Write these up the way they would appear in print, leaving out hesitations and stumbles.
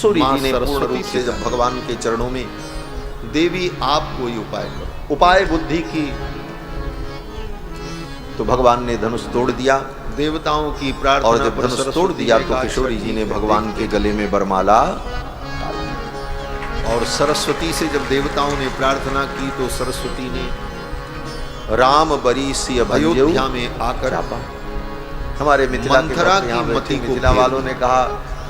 सूर्य जी ने पूर्ण रूप से जब भगवान के चरणों में, देवी आप कोई उपाय करो, उपाय बुद्धि की, तो भगवान ने धनुष तोड़ दिया, देवताओं की प्रार्थना, और जब धनुष तोड़ दिया तो किशोरी जी ने भगवान के गले में वरमाला, और सरस्वती से जब देवताओं ने प्रार्थना की तो सरस्वती ने राम बरी सी अयोध्या में आकर हमारे मिथिला की मति को, मिथिला वालों ने कहा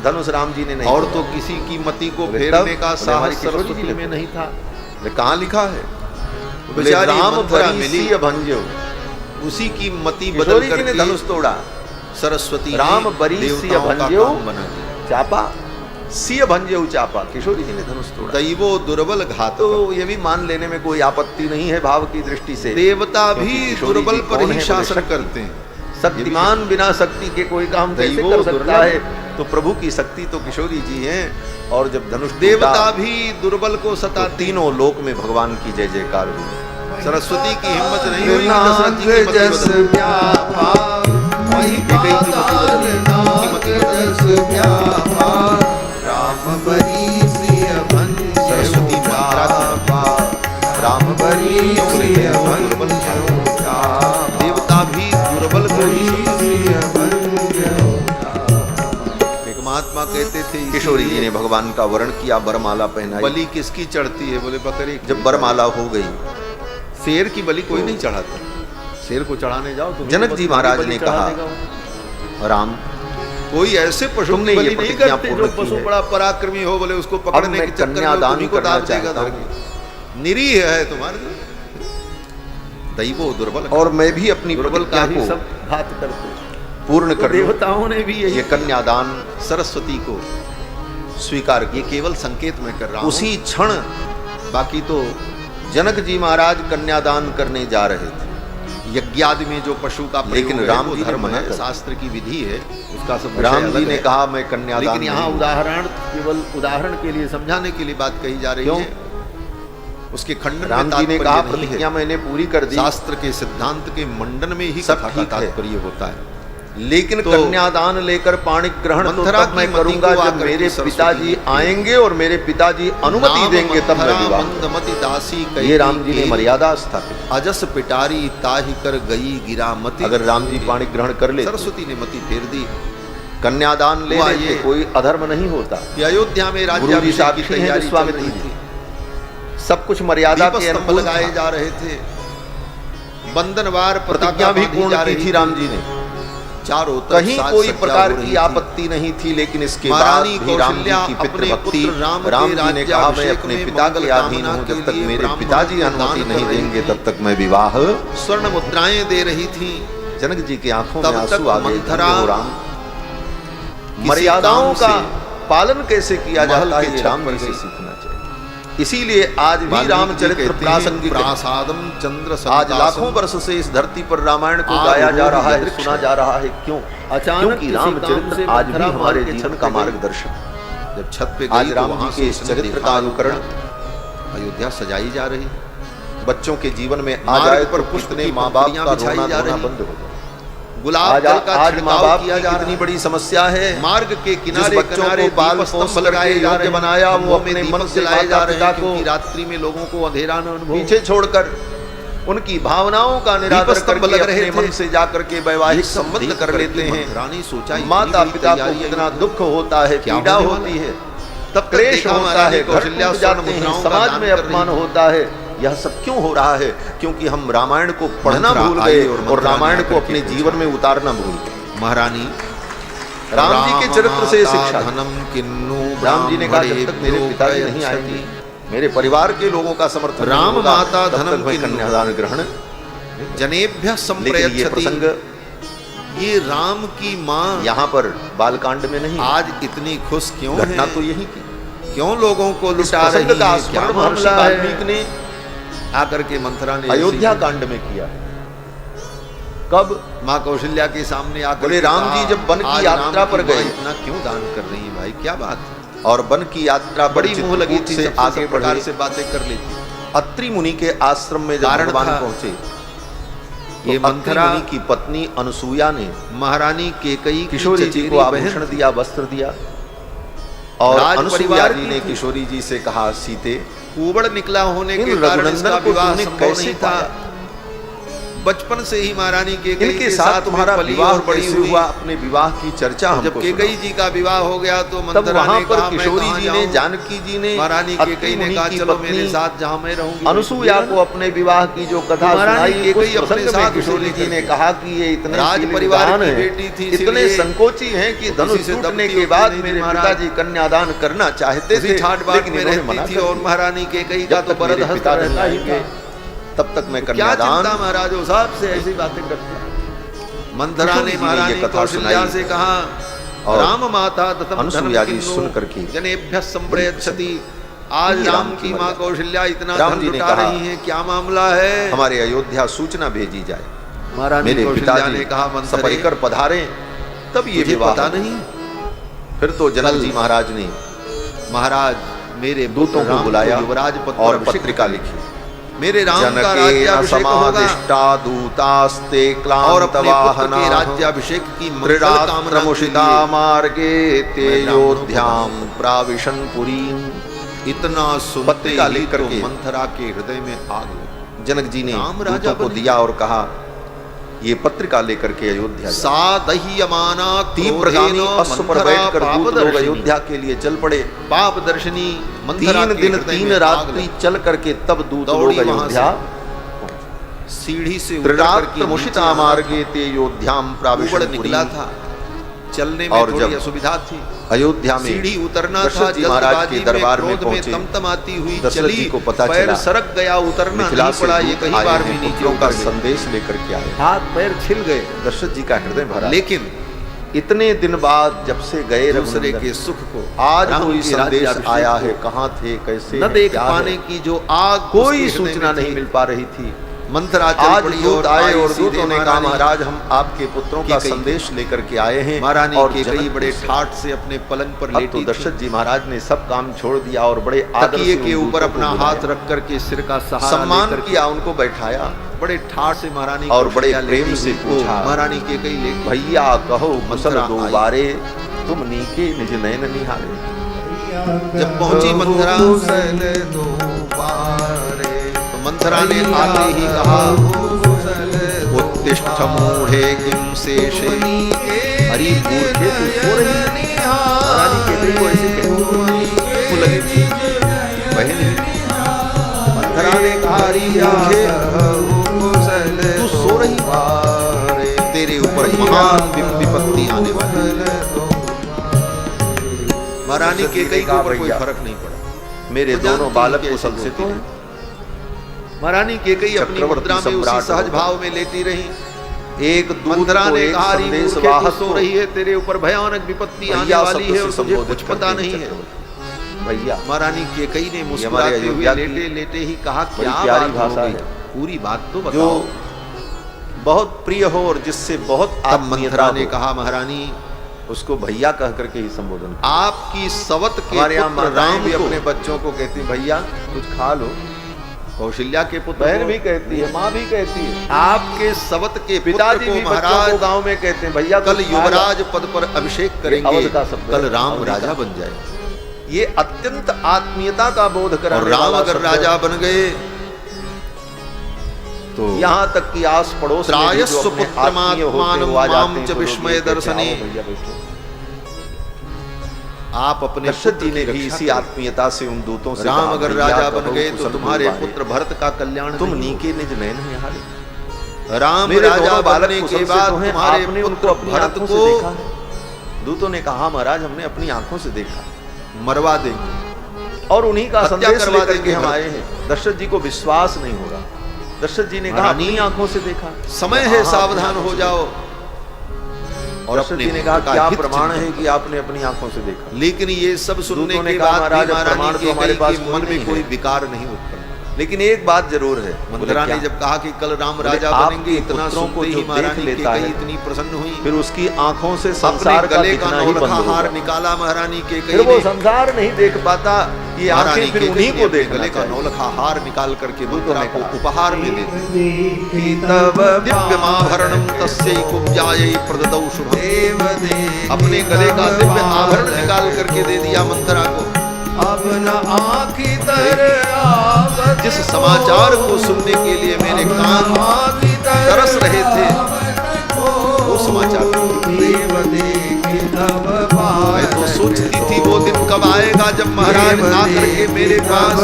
धनुष राम जी ने नहीं, और तो किसी की मति को फेरने का साहस सरस्वती में नहीं था। कहाँ लिखा है? राम बरी भंजो, उसी की मति बदल कर धनुष तोड़ा, सरस्वती राम बरी भंजो चापा, सिय भंजो चापा, किशोरी जी ने धनुष तोड़ा। दैवो दुर्बल घात, तो ये भी मान लेने में कोई आपत्ति नहीं है भाव की दृष्टि से। देवता भी दुर्बल पर ही शासन करते हैं। शक्तिमान बिना शक्ति के कोई काम कैसे कर सकता है? तो प्रभु की शक्ति तो किशोरी जी हैं। और जब धनुष, देवता भी दुर्बल को सता, तो तीनों लोक में भगवान की जय जयकार हुई। सरस्वती की हिम्मत नहीं हुई, देवता भी दुर्बल को ही। महात्मा कहते थे, किशोरी जी ने भगवान का वर्ण किया, बरमाला पहनाई। बलि किसकी चढ़ती है? बोले बकरी। जब बरमाला हो गई, शेर की बलि कोई नहीं चढ़ाता, शेर को चढ़ाने जाओ तो जनक जी महाराज ने कहा, राम कोई ऐसे पशु की बलि नहीं करते जो पशु बड़ा पराक्रमी हो, बोले उसको पकड़ने के कन्यादान को दान देगा, निरीह है तुम्हारे दैवो दुर्बल, और मैं भी अपनी दुर्बलता को सब घात करते पूर्ण कर, देवताओं ने भी ये कन्यादान सरस्वती को स्वीकार किया। केवल संकेत में कर रहा हूं उसी क्षण, बाकी तो जनक जी महाराज कन्यादान करने जा रहे थे, यज्ञादि में जो पशु का, लेकिन राम जी धर्म है, शास्त्र की विधि है, उसका सब राम जी ने कहा मैं कन्यादान। लेकिन यहाँ उदाहरण, केवल उदाहरण के लिए, समझाने के लिए बात कही जा रही है। उसके खंडन राम जी ने कहा प्रतिज्ञा मैंने पूरी कर दी, शास्त्र के सिद्धांत के मंडन में ही सब तात्पर्य होता है। लेकिन तो कन्यादान लेकर पाणी ग्रहण तो तब मैं करूंगा जब मेरे पिताजी आएंगे और मेरे पिताजी अनुमति देंगे, तब मैं विवाह। ये राम जी ने मर्यादा स्थापित। अजस पिटारी ताहि कर गई गिरा मति, अगर राम जी पाणी ग्रहण कर ले, सरस्वती ने मति फेर दी, कन्यादान ले लेते, कोई अधर्म नहीं होता। अयोध्या में राज्याभिषेक की तैयारी चल रही थी, सब कुछ मर्यादा के अनुकूल लगाए जा रहे थे, बंधनवार प्रतिज्ञा भी पूर्ण की थी राम जी ने, चारों कहीं कोई प्रकार की आपत्ति नहीं थी। लेकिन इसके बाद भी राम जी की पितृभक्ति, राम जी ने कहा मैं अपने पिता के अधीन हूं, जब तक मेरे पिताजी अनुमति नहीं देंगे तब तक मैं विवाह। स्वर्ण मुद्राएं दे रही थी, जनक जी की आंखों में आंसू आ गए। राम मर्यादाओं का पालन कैसे किया जाता है, ये राम जी से सीखना चाहिए। इसीलिए आज भी रामचरित्र प्रासंगिक चंद्र, आज लाखों वर्ष से इस धरती पर रामायण को गाया जा रहा है, सुना जा रहा है। क्यों? अचानक रामचरित्र आज भी हमारे जीवन का मार्गदर्शन। जब छत पे आज राम जी के इस चरित्र का अनुकरण अयोध्या सजाई जा रही, बच्चों के जीवन में आ जाए पर पुष्प ने माँ बाप का रोना धोना बंद हो जाए। गुलाब जल का आज माँ बाप की कितनी बड़ी समस्या है। मार्ग के किनारे बच्चों को बाल स्तंभ लगाए योग्य बनाया, वो अपने मन से लाए जा रहे हैं, क्योंकि रात्रि में लोगों को अंधेरा न अनुभव, पीछे छोड़कर उनकी भावनाओं का निरादर करके अपने मन से जाकर के वैवाहिक संबंध कर लेते हैं। रानी सोचा माता पिता को कितना दुख होता है, पीड़ा होती है, तब क्लेश होता है, कौशल्या जाते हैं, समाज में अपमान होता है। यह सब क्यों हो रहा है? क्योंकि हम रामायण को पढ़ना भूल गए और रामायण को अपने जीवन में उतारना भूल गए। महारानी राम जी के चरित्र से शिक्षा, राम जी ने कहा जब तक मेरे पिताजी नहीं आएंगे, मेरे परिवार के लोगों का समर्थन, राम माता धनम कन्यादान ग्रहण जनेभ्य संप्रयच्छति। प्रसंग ये राम की माँ यहाँ पर बालकांड में नहीं, आज इतनी खुश क्यों है? घटना तो यही की, क्यों लोगों को लुटा रही है? क्या मामला है? वाल्मीकि ने आकर के मंथरा ने अयोध्या कांड में किया है। कब? माँ कौशल्या के सामने आकर बोले राम जी जब वन की यात्रा पर गए, इतना क्यों दान कर रही है भाई, क्या बात है? और वन की यात्रा बड़ी मुंह लगी थी, से आगे प्रकार से बातें कर लेती। अत्रि मुनि के आश्रम में जब भगवान पहुंचे, ये मंथरा मुनि की पत्नी अनसुईया ने महारानी केकई किशोरी जी को आभूषण दिया, वस्त्र दिया, और राज अनुसुईया परिवार जी की ने थी। किशोरी जी से कहा, सीते कुबड़ निकला होने इन के कारण इसका रघुनंदन को विवाह तुमने संभव कैसे नहीं था। पाया? बचपन से ही महारानी केकई इनके के साथ साथ तुम्हारा में पली विवाह और बड़ी कैसे हुई। हुआ? अपने विवाह की चर्चा जब हमको केकई सुनाओ। जी का विवाह हो गया तो तब मंथरा वहां ने पर कहा, मैं किशोरी कहाँ जी ने, जाऊं? जानकी जी ने, महारानी अत्रि केकई ने मुनि कहा, की चलो पत्नी मेरे साथ जहां मैं रहूंगी। अनुसुईया को अपने विवाह की जो कथा महारानी सुनाई, केकई उस अपने प्रसंग साथ में किशोरी उसे जी ने लेकर कहा कि ये इतने राज शील परिवार विद्वान की हैं, बेटी थी, इतने इसीलिए संकोची हैं कि धनुष किसी से टूटने दबती के बाद नहीं थी मेरे महाराज। पिताजी कन्यादान करना चाहते उसी थे, ठाट बाट लेकिन में इन्होंने रहती मना थी कर और दिया। महारानी केकई का जब तो तक बरद मेरे हस्त पिता नहीं रहता ही आएंगे, था। तब तक मैं क्या कन्यादान। चिंता महाराज, उस साहब से ऐसी बातें करती। मंथरा किशोरी ने जी ने महारानी ये कथा कौशल्या सुनाई। से कहा, और राम माता ततम अनुसुईया धनम जी किन्नो सुन करके जनेभ्य संप्रयच्छति। आज ये राम की मर माँ गया। कौशल्या इतना राम धन जी ने लुटा कहा, रही हैं, क्या मामला है? हमारे अयोध्या सूचना भेजी जाए। महारानी मेरे कौशल्या पिताजी ने कहा, मंथरे सपरिकर पधारे, तब ये तुझे विवाह पता होगा। नहीं? फिर तो जनक कल जी महाराज ने महाराज मेरे दूतों को राम बुलाया युवराज पद पर और अभिषेक पत्रिका करें। लिखी। मेरे राम का जनके राज्याभिषेक होगा असमादिष्टा दूतास्ते और अपने पुत्र क्लांतवाहना के राज्याभिषेक की मंगल कामना के त्रिरात्रमुषिता लिए मार्गे ते मैं ब्राह्मणों को योध्याम प्राविशन पुरीम। इतना सुनते पत्रिका ही लिख तो करके मंथरा के हृदय में आग लगी। जनक जी ने राम राजा दूतों को बने। दिया और कहा, ये पत्रिका लेकर के अयोध्या जाओ। सा दह्यमाना तीव्रगामी क्रोधेन अश्व पर मंथरा बैठकर दूत लोग पापदर्शिनी। अयोध्या के लिए चल पड़े। पाप दर्शनी मंथरा 3 के दिन हृदय 3 में आग रात्रि लगी। चल करके तब दूत दौड़ी लोग वहां अयोध्या सीढ़ी से उतर करके त्रिरात्रमुषिता नीचे मार्गे ते योध्याम ऊबड़ प्राविशन निकला पुरीम। था, चलने में और थोड़ी जब असुविधा थी। अयोध्या में सीढ़ी उतरना दशरथ था, जी महाराज के जल्दबाजी दरबार में क्रोध में पहुंचे। तमतमाती हुई दशरथ चली, जी को पता पैर चला सरक गया, उतरना मिथिला नहीं से पड़ा, ये दूत कई आए बार हैं, भी नीचे पुत्रों का उतर गए। संदेश लेकर के आए। हाथ पैर छिल गए, दशरथ जी का हृदय भरा। लेकिन इतने दिन बाद जब से गए दूसरे रघुनंदन, के सुख को आज राम कोई के संदेश राज्याभिषेक आया को है, कहाँ थे, कैसे न हैं, देख क्या पाने है? की जो आग कोई उसके हृदय सूचना में नहीं थी। मिल पा रही थी। मंथरा चल आज पड़ी दूत आए और सीधे दूतों ने कहा, महाराज हम आपके पुत्रों का केकई। संदेश लेकर के आए हैं। महारानी और केकई जनक बड़े से- ठाठ से अपने पलंग पर अब तो लेटी दशरथ थी। जी महाराज ने सब काम छोड़ दिया और बड़े आदर तकिए से के उन ऊपर दूतों को अपना बुलाया। हाथ रख करके सिर का सहारा सम्मान लेकर किया, उनको बैठाया बड़े ठाठ से महारानी और को बड़े लेटी प्रेम हुई से को पूछा, महारानी केकई लेटी। भैया कहो मुसल मंथरा दो आई। बारे, तुम नीके निज नयन निहारे। जब पहुंची मंथरा तो मंथरा ने आते ही कहा, उत्तिष्ठ मूढ़े किम शेषे। अरे मूर्खे तू सो रही है? महारानी केकई को ऐसे कहती वो लगी बहन है। मंथरा ने कहा, अरे मूर्खे तू सो रही है? तेरे ऊपर महान विपत्ति आने वाली है। महारानी केकई के ऊपर कोई फर्क नहीं पड़ा। मेरे वो दोनों जानती बालक हैं कि कुशल ऐसी से तो होती है। महारानी केकई अपनी मुद्रा में उसी सहज भाव में लेटी रही। एक दूत मंथरा को ने एक कहा, संदेश मूर्खे तू वाहक सो को रही है, तेरे ऊपर भयानक विपत्ति आने भैया वाली शब्द है और से तुझे संबोधित कुछ पता करते नहीं हैं है। चक्रवर्ती। भैया महारानी केकई ने हमारे मुस्कुराते हुए अयोध्या की लेटे लेटे ही कहा, बड़ी क्या प्यारी बात हो भाषा गई? है। पूरी बात तो जो बताओ। बहुत प्रिय हो और जिससे बहुत तब आत्मीयता मंथरा ने हो, कहा, महारानी उसको भैया कह करके ही संबोधन करो। आपकी सवत के हमारे यहाँ पुत्र माताएं राम भी को, अपने बच्चों को कहती भैया कुछ खा लो। कौशल्या के पुत्र बहन को, भी कहती है, माँ भी कहती है, आपके सवत के पुत्र पिताजी को भी बच्चों को महाराज गांव में कहते हैं भैया कल कुछ खा लो। युवराज पद पर अभिषेक करेंगे, अवध का शब्द है, कल राम अवध का। राजा बन जाए। ये अत्यंत आत्मीयता का बोध और कराने राम वाला अगर शब्द है। राजा बन गए तो यहाँ तक कि आस पड़ोस में भी जो त्रायस्व अपने पुत्रमात्मानं आत्मीय होते हैं, वो आ जाते माम हैं, च तो लोग विस्मय ये कहते हैं, दर्शने। आओ भैया बैठो। आप अपने दशरथ पुत्र जी ने की भी रक्षा इसी करें। आत्मीयता से उन दूतों से राम कहा, अगर भैया राजा कहो बन गए तो कुशल तुम्हारे दुर्वारे, पुत्र भरत का कल्याण तुम नहीं नीके निज नयन निहारे। राम मेरे राजा दोनों बालक बनने कुशल के से बाद तो हैं, तुम्हारे आपने उनको पुत्र अपनी भरत आंखों से को देखा है। दूतों ने कहा, महाराज हमने अपनी आंखों से देखा मरवा देंगे और उन्हीं का हत्या संदेश करवा लेकर के देंगे हम भरत। आए हैं। दशरथ जी को विश्वास नहीं हो रहा। दशरथ जी ने कहा, महारानी, अपनी आंखों से देखा। समय है, सावधान हो जाओ। और दशरथ अपने जी ने कहा, पुत्र का क्या हित प्रमाण चिंतन है कि आपने अपनी आंखों से देखा? लेकिन ये सब सुनने दूतों ने के कहा, बाद भी महाराज, महारानी प्रमाण तो केकई हमारे पास के कोई मन में नहीं कोई है। विकार नहीं उत्पन्न। लेकिन एक बात जरूर है, मंथरा ने जब कहा कि कल राम राजा बनेंगे, इतना सुनते ही महारानी कैकेयी इतनी प्रसन्न हुई, फिर उसकी आंखों से संसार का गले का दिखना ही बंद नौलखा हो हार गया। निकाला महारानी फिर कैकेयी वो ने। संसार नहीं देख पाता, ये आंखें फिर उन्हीं को देखना गले का चाहिए। नौलखा हार निकाल करके मंथरा को कहा। उपहार में दे दी। तब दिव्यमाभरणं तस्यै कुब्जायै प्रददौ शुभम्। अपने गले का दिव्य आभरण निकाल करके दे दिया मंथरा को। अब न आँखी तर आवत जिस समाचार को सुनने के लिए मेरे कान तरस रहे थे, वो समाचार मैं तो सोचती थी वो दिन कब आएगा जब महाराज आकर के मेरे पास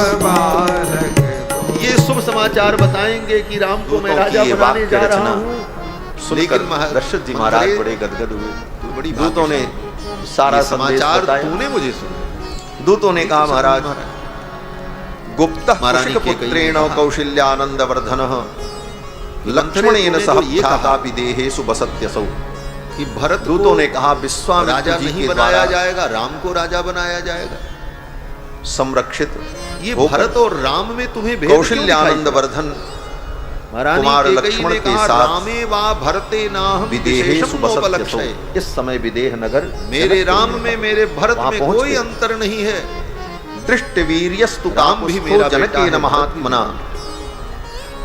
ये शुभ समाचार बताएंगे कि राम को मैं राजा की ये बनाने वाक्य जा रहा रचना हूँ। लेकिन दशरथ जी महाराज बड़े गदगद हुए। बड़ी दूतों ने सारा संदेश समाचार बताया। तूने मुझे सुना। दूतों ने कहा, महाराज गुप्त महारानी पुत्रेण कैकेयी ने कहा, कौशल्यानंदवर्धनः लक्ष्मणेन सह ये कहा भ्राता विदेहेषु बसत्यसौ। कि भरत दूतों को ने कहा, विश्वामित्र राजा जी नहीं के बनाया द्वारा जाएगा, राम को राजा बनाया जाएगा। संरक्षित ये होकर भरत और राम में तुम्हें भेद क्यों दिखाई पड़ा? कौशल्यानंदवर्धन महारानी कुमार कैकेयी लक्ष्मण ने के कहा, साथ रामे वा भरते नाहम विदेहेषु विशेषम बसत्यसौ। नोपलक्षय। इस समय विदेह नगर मेरे राम में मेरे भरत वहां में पहुंच कोई गए। अंतर नहीं है। दृष्टवीर्यस्तु राम भी काकुत्स्थो मेरा बेटा जनकेन है, महात्मना।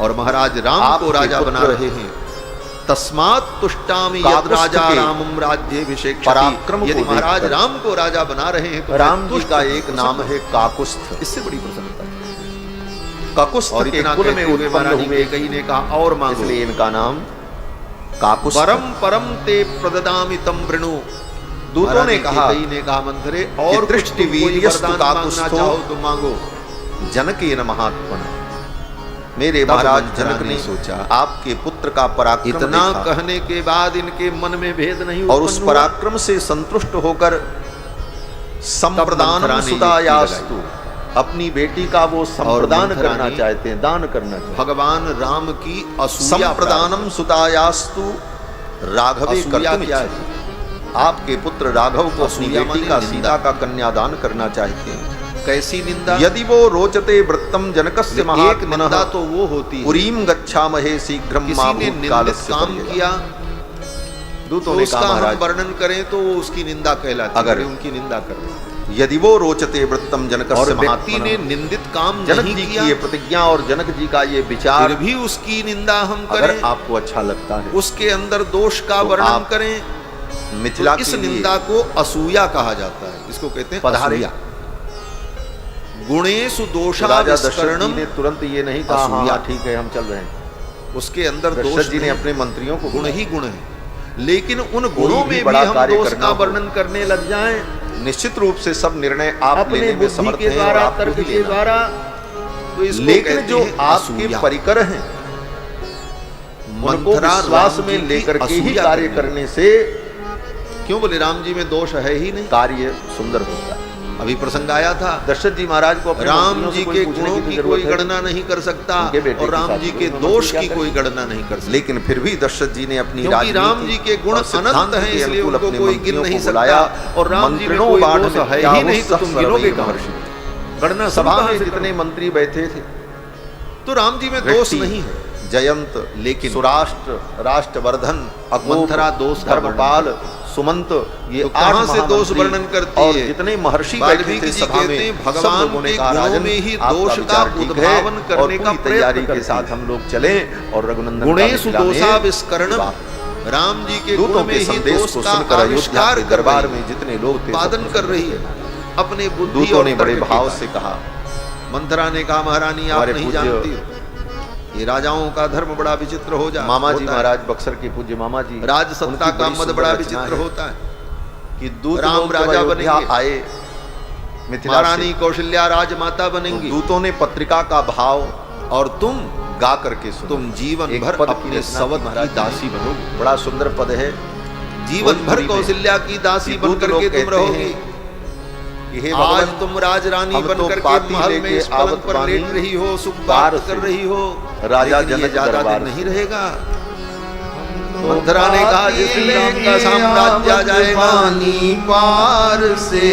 और महाराज राम आपके को राजा बना पुत्र रहे हैं। तस्मात् तुष्टामि यद काकुस्थ राजा के रामम राज्यभिषेक्षति। पराक्रम को यदि महाराज देखकर राम को राजा बना रहे हैं तो राम मैं जी तुष्ट का हूं, एक प्रसन्न नाम हूं। है काकुस्थ। इससे बड़ी प्रसन्नता। काकुस्थ और के इतना कुल में कहते हुए उत्पन्न महारानी हुए, कैकेयी ने कहा, और मांगो। इसलिए इनका नाम काकुस्थ। परम परम ते प्रददामि तम वृणु। दूतों ने कहा, कैकेयी ने कहा, मंथरे और कुछ दृष्टि तुम कोई वीर्यस्तु वरदान मांगना काकुस्थो चाहो तो मांगो। जनकेन महात्मना। मेरे तब महाराज मंथरा जनक ने ने सोचा, आपके पुत्र का पराक्रम इतना देखा कहने के बाद इनके मन में भेद नहीं और उस उत्पन्न हुआ। पराक्रम से संतुष्ट होकर मंथरा संप्रदान ने सुतायास्तु, अपनी बेटी का वो संप्रदान मंथरा करना ने चाहते हैं, दान करना चाहते हैं। भगवान राम की असूया संप्रदानम सुतायास्तु राघवे असूया कर्तुम क्या है? इच्छति। आपके पुत्र राघव को अपनी असूया बेटी माने का निंदा। सीता का कन्यादान करना चाहते हैं। कैसी निंदा? यदि वो रोचते वृत्तम जनकस्य एक महात्मनः निंदा तो वो होती है, पुरीम गच्छामहे शीघ्रम किसी मा ने भूतकालस्य निंदित काम पर्यटम्। किया दूतों तो ने उसका कहा, हम महाराज वर्णन करें तो वो उसकी निंदा कहलाती है, अगर अरे उनकी निंदा कर रहे हैं। यदि वो रोचते वृत्तम और जनकस्य व्यक्ति ने महात्मनः, निंदित काम जनक नहीं जी की किया, ये प्रतिज्ञा और जनक जी का ये विचार फिर भी उसकी निंदा हम अगर करें, आपको अच्छा लगता है, उसके अंदर दोष का तो वर्णन आप करें, मिथिला तो इस के लिए निंदा को असूया कहा जाता है। इसको कहते हैं पधारे। असूया। गुणेषु तो राजा दशरथ जी दोषाविष्करणम। ने तुरंत ये नहीं कहा, हाँ असूया। हाँ, ठीक है हम चल रहे हैं। उसके अंदर दोष दशरथ जी ने नहीं, अपने मंत्रियों को गुण ही गुण है, लेकिन उन कोई गुणों भी में भी बड़ा हम कार्य दोष करना का हो, वर्णन करने लग जाएं, निश्चित रूप से सब निर्णय आप अपने लेने में बुद्धि समर्थ के हैं और द्वारा, आपको तर्क ही के लेना है। द्वारा, तो इसको लेकिन कहते जो हैं आपके असूया। परिकर हैं उनको मंथरा विश्वास राम में जी की लेकर के ही असूया कार्य करने करने से क्यों बोले राम जी में दोष है ही नहीं। कार्य सुंदर होता है। अभी प्रसंग आया था, दशरथ जी महाराज को अपने राम मंत्रियों से जी कोई के पूछने गुणों भी की जरूरत कोई है? गणना नहीं कर सकता उनके बेटे और के राम साथ जी कोई के मंत्री दोष क्या की करें? कोई गणना नहीं कर सकता। लेकिन फिर भी दशरथ जी ने अपनी क्योंकि राजनीति राम जी के गुण और सिद्धांत अनंत हैं, के इसलिए अनुकूल उनको अपने कोई गिन मंत्रियों नहीं को सकता। बुलाया और राम जी में मंत्रियों कोई बाढ़ दोष में है ही त्याहुः नहीं तो तुम सह गिनोगे सर्वैः कहाँ? महर्षि। गणना सभा कहाँ में से जितने मंत्री बैठे थे, तो राम जी में दोष व्यक्ति, नहीं है, जयंत, लेकिन सुराष्ट्र, राष्ट्रवर्धन, अकोप, मंथरा दोष का धर्मपाल, सुमंत, ये तो 8 कहाँ से दोष महामंत्री वर्णन करती और है? जितने महर्षि बैठे वाल्मीकि थे जी सभा कहते हैं, में, सब भगवान लोगों ने के कहा, गुणों राजन, में ही आपका दोष का विचार ठीक है उद्भावन और करने का पूरी तैयारी प्रयत्न के साथ करती है। हम लोग चलें और रघुनंदन गुणेषु का मिथिला में दोषाविष्करणम। विवाह। राम जी के दूतों गुण में के ही संदेश दोष को का सुनकर अयोध्या आविष्कार के कर दरबार रही है, में जितने लोग थे उत्पादन सब कर रही है अपने बुद्धि दूतों और ने बड़े तर्क के भाव द्वारा। से कहा, मंथरा ने कहा, महारानी आप हमारे नहीं पूज्य जानती हो, ये राजाओं का धर्म बड़ा विचित्र हो जाता मामा जी होता है। महाराज बक्सर के पूज्य मामा जी, राज सत्ता उनकी का बड़ी मद सुंदर बड़ा रचना विचित्र है होता है कि दूत राम लोग जब राजा अयोध्या बनेंगे, आए मिथिला महारानी से, कौशल्या राजमाता तो बनेंगी दूतों ने पत्रिका का भाव और तुम गा करके सुना। तुम जीवन एक भर पद की अपने रचना सवत की महाराज की जी दासी ने। बनोगी, बड़ा सुंदर पद है। जीवन भर भोजपुरी में कौशल्या की दासी कि बन दूत करके लोग तुम कहते रहोगी। हैं कि हे आज भगवान, तुम राजरानी हम बन तो करके पाती महल लेके में इस पलंग आवत पर बानी, लेट रही हो, सुख पार प्राप्त कर से, रही हो, राजा लेकिन ये जनक ज्यादा दरबार दिन नहीं से। रहेगा। मंथरा ने कहा, जिस दिन राम का साम्राज्य आ जाएगा, पानी पार से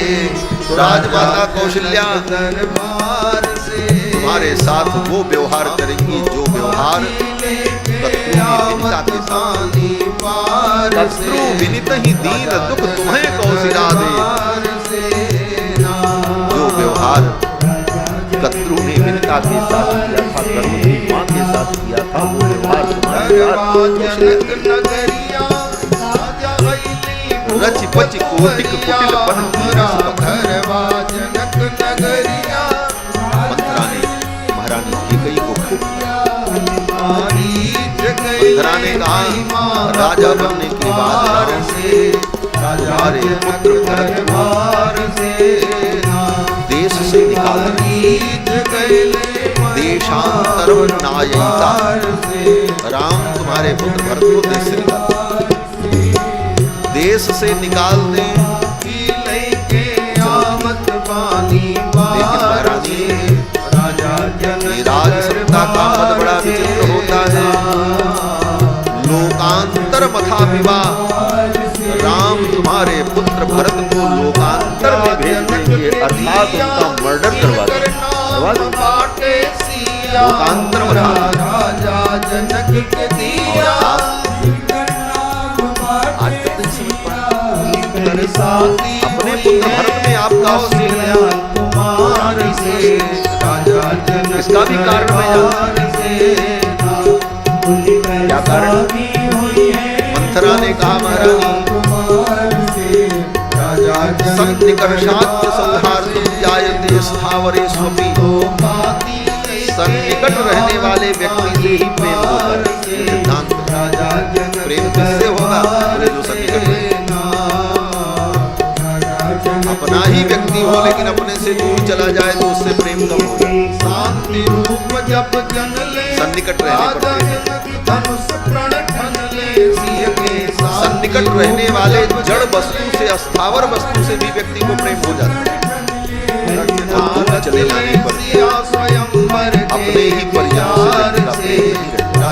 राजमाता कौशल्या दरबार से तुम्हारे साथ वो व्यवहार करेंगी जो व्यवहार शत्रु विनित ही दीन दुख तुम्हें कौशिला दे। जो व्यवहार शत्रु ने विनिता के साथ किया था, करुण की मां के साथ किया था, वो व्यवहार तुम्हारे रच पच कोटिक कुटिल पन मंथरा ने महारानी कैकेयी को मंथरा ने कहा, राजा बनने के बाद तुम्हारे पुत्र भरत देश से निकाल देशांतरम नायिता। राम तुम्हारे पुत्र भरत को देश से निकाल दें। लेकिन महारानी राज सत्ता का पद बड़ा विचित्र होता है। लोकांतर मथा विवाह, राम तुम्हारे पुत्र भरत को लोकांतर में भेज देंगे, अर्थात उनका मर्डर करवा देंगे। लोकांतर मथा अपने पुत्र भरत में आपका इसका भी कारण मैं क्या कारण? मंथरा ने कहा, महारानी सन्निकर्षात् सौहार्दं जायते स्थावरे स्वपि। सन्निकट रहने वाले व्यक्ति से ही प्रेम होता है। सिद्धांत प्रेम किससे होगा? जो सन्निकट है। अपना ही व्यक्ति हो लेकिन अपने से दूर चला जाए तो उससे प्रेम कम होगा। सन्निकट रहने पर सन्निकट रहने वाले जड़ वस्तु से, अस्थावर वस्तु से भी व्यक्ति को प्रेम हो जाता है। चले जाने पर अपने ही परिजनों से व्यक्ति का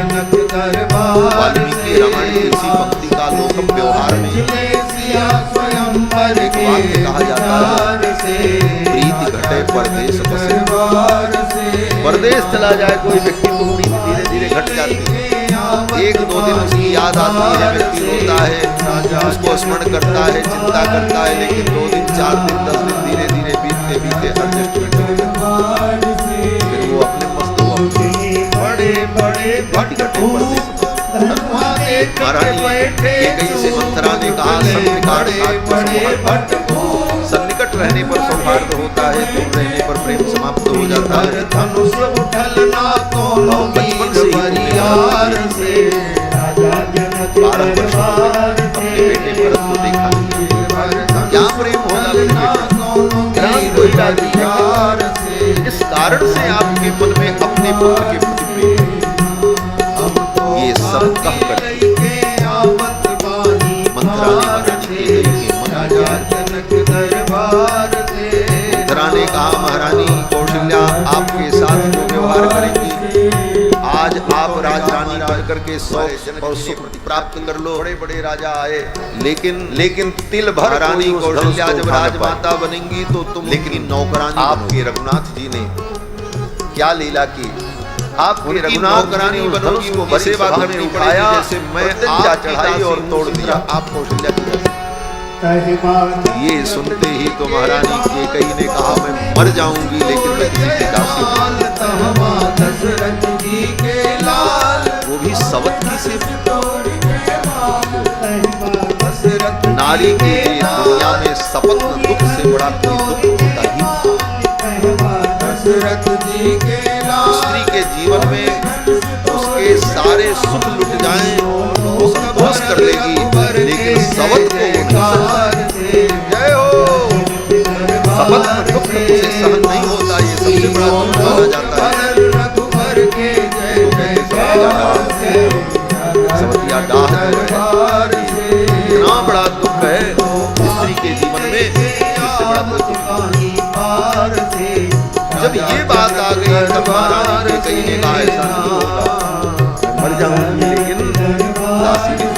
प्रेम नहीं रहता। वाल्मीकि रामायण की इसी पंक्ति का लोकम व्यवहार में एक वाक्य कहा जाता है, प्रीति घटे परदेश बसे। परदेश चला जाए कोई व्यक्ति तो प्रीति धीरे धीरे घट जाती है। एक दो दिन उसकी याद आती है, व्यक्ति रोता है, उसको स्मरण करता है, चिंता करता है, लेकिन 2 दिन 4 दिन 10 दिन धीरे धीरे बीतते बीतते एडजस्टमेंट हो जाता है। फिर वो अपने मस्त हो बड़े बड़े घट घटे परदेश। कैकेयी से मंथरा ने कहा, सन्निकट रहने पर सौहार्द होता है, दूर रहने पर प्रेम समाप्त हो जाता है। बचपन से ही 12 वर्ष अपने बेटे भरत को देखा, क्या प्रेम होगा इस कारण से आपके मन में अपने पुत्र के प्रति प्रेम। ये सब कह कर मंथरा ने कहा, महारानी कौशल्या आपके साथ जो व्यवहार करेंगी, आज आप राजरानी बनकर के सौख और सुख प्राप्त कर लो। बड़े बड़े राजा आए, लेकिन तिल भर रानी कौशल्या जब राजमाता बनेंगी तो तुम लेकिन नौकरानी। आपके रघुनाथ जी ने क्या लीला की, आपकी रघुनाथ रानी बनोगी, वो सेवा करने उठाया, जैसे मैं आप चढ़ाई और तोड़ दिया। आप कौशल्या की ये सुनते ही तो महारानी कैकेयी ने कहा, मैं मर जाऊंगी लेकिन मैं किसी की दासी वो भी सवत की से। नारी के दुनिया में सपत दुख से बड़ा कोई दुख होता ही। स्त्री के जीवन में उसके सारे सुख लुट जाएं वो संतोष कर लेगी, लेकिन सवत को जय हो सपत दुख उसे सहन नहीं होता। ये सबसे बड़ा दुख माना जाता है। सवतिया डाह इतना बड़ा दुख है स्त्री के जीवन में, इससे बड़ा कोई दुख। जब ये बात आ गई तब महारानी कैकेयी ने कहा, ऐसा नहीं होगा, मर जाऊंगी लेकिन दासी नहीं।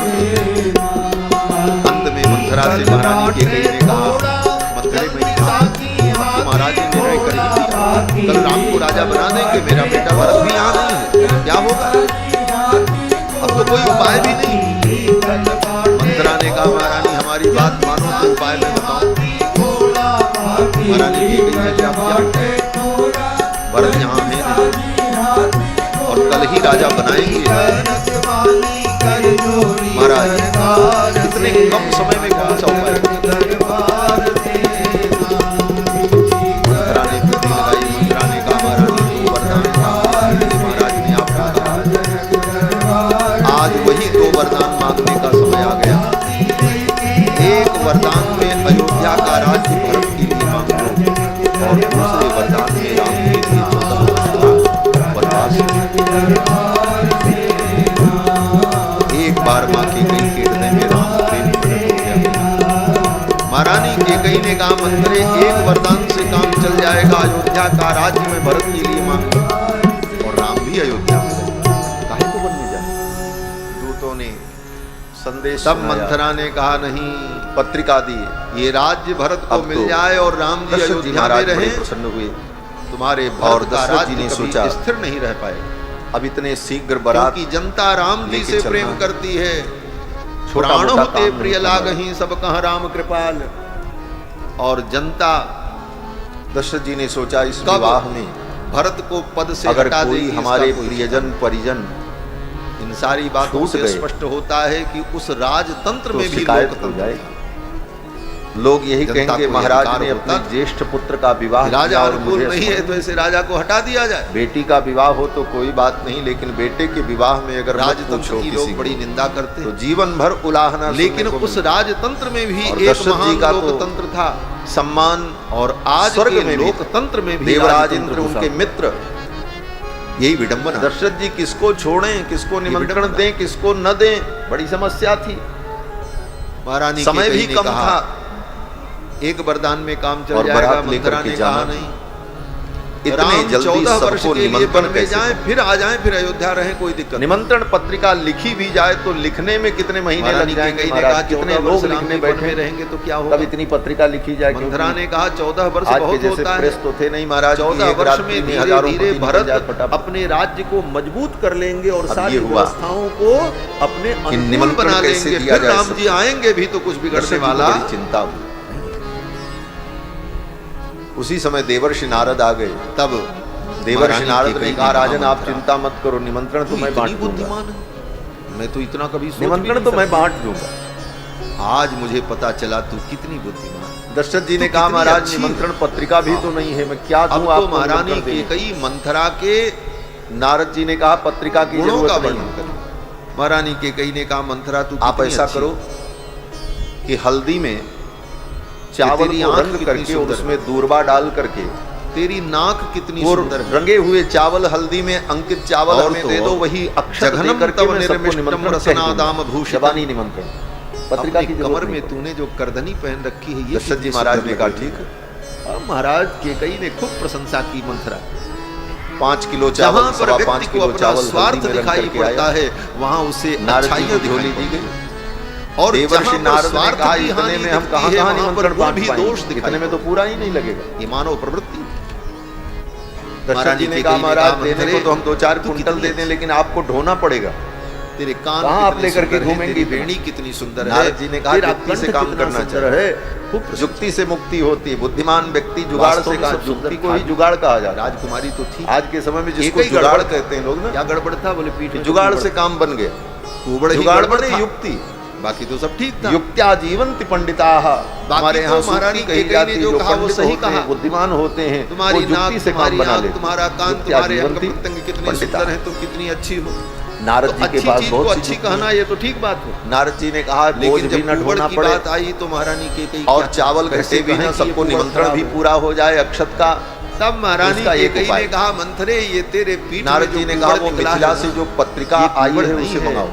अंत में मंथरा से महारानी कैकेयी ने कहा, मंथरे में महाराज ने निर्णय कर ही दिया। कल राम को राजा बना देंगे, मेरा बेटा भरत भी यहाँ नहीं है, क्या होगा? अब तो कोई उपाय भी नहीं। मंथरा ने कहा महारानी हमारी बात मानो तो उपाय मैं बताऊं। महारानी की गई है कि आप क्या भरत यहाँ है और कल ही राजा बनाएंगे। महाराज इतने कम समय में कौन सा उपाय? मंथरा ने बुद्धि लगाई। मंथरा ने कहा महारानी दो वरदान महाराज ने आपको कहा, आज वही दो वरदान मांगने का समय आ गया। एक वरदान में अयोध्या का राज्य भरत के लिए मांगो और दूसरे वरदान में राम के लिए 14 वर्ष का वनवास। एक बार मां की कई के हृदय में राम प्रेम प्रकट हो गया। महारानी के कई ने कहा मंथरे एक वरदान से काम चल जाएगा, अयोध्या का राज्य में भरत के लिए मांगो और राम भी अयोध्या में काहे को बनने जाए। दूतों ने संदेश तब मंथरा ने कहा नहीं, पत्रिका दी, ये राज्य भरत को मिल जाए और राम जी अयोध्या में रहे। प्रसन्न हुए। तुम्हारे और दशरथ जी ने सोचा स्थिर नहीं रह पाए अब इतने शीघ्र बारात की जनता राम जी से प्रेम करती है। प्राण होते प्रिय लागहि सब कह राम कृपाल। और जनता दशरथ जी ने सोचा इस विवाह में भरत को पद से अगर हटा कोई दे, हमारे प्रियजन परिजन इन सारी बातों से स्पष्ट होता है कि उस राजतंत्र में भी शिकायत हो जाए। लोग यही कहेंगे महाराज ने अपने ज्येष्ठ पुत्र का विवाह राजा अनुकूल नहीं है तो ऐसे राजा को हटा दिया जाए। बेटी का विवाह हो तो कोई बात नहीं, लेकिन बेटे के विवाह में अगर राजतंत्र की लोग बड़ी निंदा करते तो जीवन भर उलाहना। लेकिन उस राजतंत्र में भी एक महान लोकतंत्र था, सम्मान। और आज स्वर्ग के में लोकतंत्र में भी देवराज इंद्र उनके मित्र। यही विडंबना। दशरथ जी किसको छोड़ें, किसको निमंत्रण दें, किसको न दें, बड़ी समस्या थी। महारानी समय भी कम था। एक वरदान में काम चल जाएगा। मंथरा ने कहा नहीं, इतने जल्दी 14 वर्ष सबको के लिए निमंत्रण वन में कैसे जाएं, फिर आ जाएं, फिर अयोध्या रहें, कोई दिक्कत नहीं। निमंत्रण पत्रिका लिखी भी जाए तो लिखने में कितने महीने लग जाएंगे। कितने लोग लिखने बैठे रहेंगे तो क्या होगा? तब इतनी पत्रिका लिखी जाए। मंथरा ने कहा 14 वर्ष बहुत होता है। प्रेस तो थे नहीं महाराज। 14 वर्ष में धीरे धीरे भरत अपने राज्य को मजबूत कर लेंगे और सारी व्यवस्थाओं को अपने अनुकूल बना लेंगे। फिर राम जी आएंगे भी तो कुछ बिगड़ने वाला चिंता हुई। उसी समय देवर्षि नारद आ गए। तब देवर्षि नारद ने कहा राजन आप चिंता मत करो, निमंत्रण तो मैं बांट दूंगा। मैं तो इतना कभी निमंत्रण तो मैं बांट दूंगा। आज मुझे पता चला तू कितनी बुद्धिमान। दशरथ जी ने कहा महाराज निमंत्रण पत्रिका भी तो नहीं है, मैं क्या दूं आपको? महारानी के कई मंथरा के नारद जी ने कहा पत्रिका की गुणों का जरूरत वर्णन नहीं। कर। महारानी के कई ने कहा मंथरा तू आप ऐसा करो कि हल्दी में चावल को रंग करके और उसमें दूरबा डाल करके तेरी नाक कितनी सुंदर है। रंगे हुए चावल हल्दी में अंकित चावल हमें दे दो, वही अक्षत देकर के मैं सबको निमंत्रण कह दूंगा। निमंत्रण पत्रिका की कमर में तूने जो करदनी पहन रखी है ये दशरथ जी महाराज ने कहा ठीक है। महाराज के कई ने खूब प्रशंसा की। मंथरा 5 किलो चावल, पर 5 किलो चावल स्वार्थ दिखाई पड़ता है, वहां उसे अच्छाइयां झोली दी गई। और देवर्षि नारद ने कहा इतने में हम कहां निमंत्रण बांट भी दोष पाएंगे, इतने में तो पूरा ही नहीं लगेगा। ये मानव प्रवृत्ति। दशरथ जी ने कहा महाराज देने को तो हम 2-4 कुंटल दे दें, लेकिन आपको ढोना पड़ेगा। तेरे कान आप लेकर के घूमेंगी? वेणी कितनी सुंदर है। नारद जी ने कहा युक्ति से काम करना चाहिए। युक्ति से मुक्ति होती है। बुद्धिमान व्यक्ति जुगाड़ से काम, युक्ति को ही जुगाड़ कहा जाता है। राजकुमारी तो थी आज के समय में जिसको जुगाड़ कहते हैं लोग ना। क्या गड़बड़ था? बोले पीठ जुगाड़ से काम बन गया। जुगाड़ बने युक्ति, बाकी तो सब ठीक था। युक्त्या जीवन्ति पंडिता। हमारे यहाँ महारानी कही जाती जो कहा वो सही कहा, बुद्धिमान होते हैं। तुम्हारी नाक, तुम्हारी आंख, तुम्हारा कान, तुम्हारे अंग प्रत्यंग कितने सुंदर हैं, तुम कितनी अच्छी हो। नारद जी के पास बहुत अच्छी कहना ये तो ठीक बात है। नारद जी ने कहा लेकिन जब ढोना की बात आई तो महारानी के कई और चावल घटे भी ना, सबको निमंत्रण भी पूरा हो जाए अक्षत का। तब महारानी के कई ने कहा मंथरे ये तेरे पीठ। नारद जी ने कहा वो मिथिला से जो पत्रिका आई है उसे मंगाओ।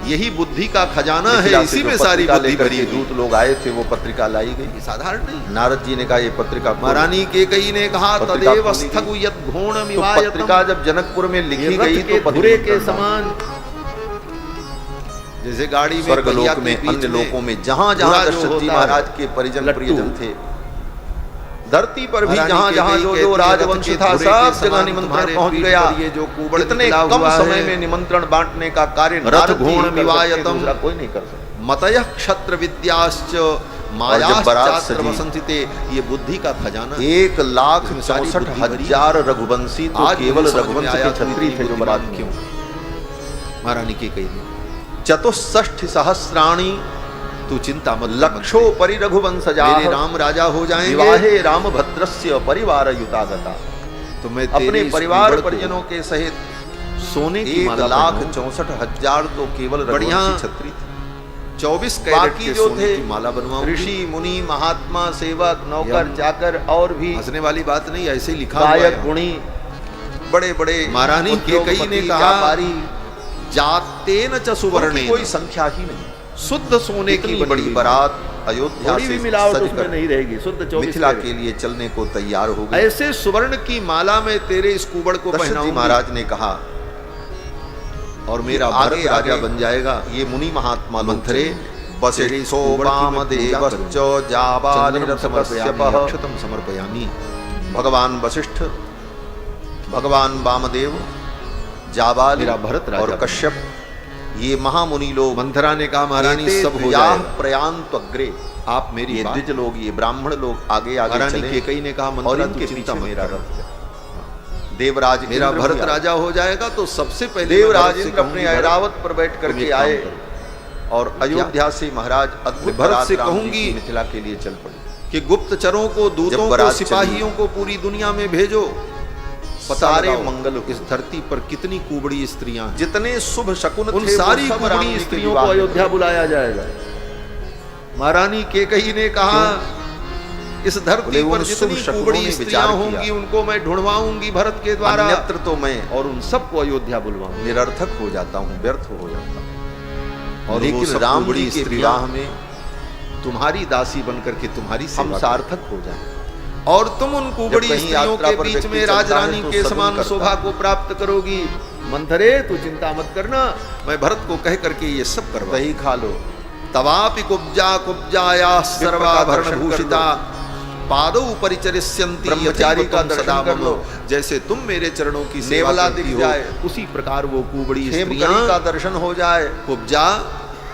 यही बुद्धि का खजाना है, इसी में सारी बुद्धि भरी है। दूत लोग आए थे, वो पत्रिका लाई गई। साधारण नहीं। नारद जी ने कहा ये पत्रिका। महारानी के कई ने कहा तदेव स्थगु यत् घोणमिवायतम। पत्रिका जब जनकपुर में लिखी गई तो पत्रे के समान, जैसे गाड़ी में स्वर्ग लोक में, अन्य लोकों में, जहां जहां दशरथ जी महाराज के परिजन प्रियजन थे, धरती पर भी महारानी जहां के जहां कई जो कहती जो है, राजवंश रथ के था घोड़े के सब समान जगह निमंत्रण तुम्हारे पहुंच पीठ गया। पर ये जो कुबड़ इतने निकला कम हुआ समय है, में निमंत्रण बांटने का कार्य रथ नारद जी घोण ही कर सकते, विवायतम दूसरा कोई नहीं कर सकता। मतयः क्षत्र विद्याश्च जब बारात मायाश्चात्र सजी, वसंतिते, ये बुद्धि का खजाना है। 1,64,000 रघुवंशी तो आज केवल मुझे समझ में रघुवंश आया के छत्री थे जो बारात क्यों महारानी के कही चतुष्षष्ठ सहस्राणी तू चिंता मत लक्षो परि रघुवंशजा मेरे राम राजा हो जाएंगे, विवाहे राम भद्रस्य परिवार युतागता। तो मैं अपने तेरी इस परिवार कुबड़ को परिजनों के सहित सोने की माला 1,64,000 तो केवल बढ़िया रघुवंशी छत्री थे। 24 कैरेट बाकी के जो सोने थे की माला बनवाऊंगी। ऋषि मुनि महात्मा सेवक नौकर यम। चाकर और भी हंसने वाली बात नहीं, ऐसे ही लिखा हुआ गायक है। गुणी बड़े बड़े महारानी केकई ने कहा, व्यापारी जातेन च सुवर्णे, कोई संख्या ही नहीं। शुद्ध सोने की इतनी बड़ी हुई बारात अयोध्या थोड़ी से भी मिलावट सज उसमें कर नहीं रहेगी, शुद्ध 24 मिथिला कैरेट। के लिए चलने को तैयार हो गई। ऐसे सुवर्ण की माला में तेरे इस कुबड़ को दशरथ जी पहनाऊंगी महाराज ने कहा और मेरा आगे भरत राजा आगे बन जाएगा। ये मुनि महात्मा लोग मंथरे थे। वसिष्ठो वामदेवश्च जाबालिरथकश्यपः अक्षतम समर्पयामि। भगवान वशिष्ठ, भगवान वामदेव, जाबाल मेरा भरत राजा और कश्यप, ये महामुनि लोग मंथरा ने कहा महारानी एते सब हो द्वियाः जाएगा, प्रयान्त्वग्रे, आप मेरी ये बात। द्विज लोग, ये ब्राह्मण लोग आगे आगे महारानी चले केकई ने कहा और मंथरा इनके तू पीछे चिंता मत मेरा कर। रथ है। देवराज मेरा इंद्र भरत भी आए। राजा हो जाएगा तो सबसे पहले देवराज मैं भरत से इंद्र अपने कहूंगी, भरत, ऐरावत पर बैठ तुम करके एक काम आए करो। और अयोध्या से महाराज अद्भुत भरत बारात से राम जी कहूंगी की मिथिला के लिए चल पड़ी। कि गुप्तचरों को, दूतों जब को, बारात सिपाहियों को पूरी दुनिया में भेजो, पता सारे लगाओ मंगल हो। इस धरती पर कितनी कुबड़ी स्त्रियां हैं। जितने शुभ शकुन उन थे वो सारी सब राम जी कुबड़ी के स्त्रियों विवाह को में अयोध्या गए। बुलाया जाएगा। महारानी केकई ने कहा इस धरती बोले पर उन जितनी शुभ शकुनों कुबड़ी ने स्त्रियां विचार होंगी किया। उनको मैं ढूंढवाऊंगी भरत के द्वारा, अन्यत्र तो मैं और उन सबको अयोध्या बुलवाऊंगी। निरर्थक हो जाता हूँ, व्यर्थ हो जाता हूँ। और लेकिन वो सब राम कुबड़ी जी के स्त्रियां विवाह में तुम्हारी दासी बनकर के तुम्हारी हम सेवा करें। सार्थक हो जाएं। और तुम उन कुबड़ी कहीं स्त्रियों यात्रा के पर बीच व्यक्ति में चलता है राजरानी तो के सगुन समान करता शोभा है। को प्राप्त करोगी। मंथरे तू चिंता मत करना, मैं भरत को कह करके ये सब करवा। दही खा लो, तवापि कुब्जाया सर्वाभरण दर्शन कर भूषिता पादौ परिचरिष्यन्ति ब्रह्मचारी का यथैव त्वं दर्शन सदा कर मम। लो। जैसे तुम मेरे चरणों की सेवा नेवला करती दिख हो, जाए, उसी प्रकार वो कुबड़ी हेमकली स्त्रियां का दर्शन हो जाए, कुब्जा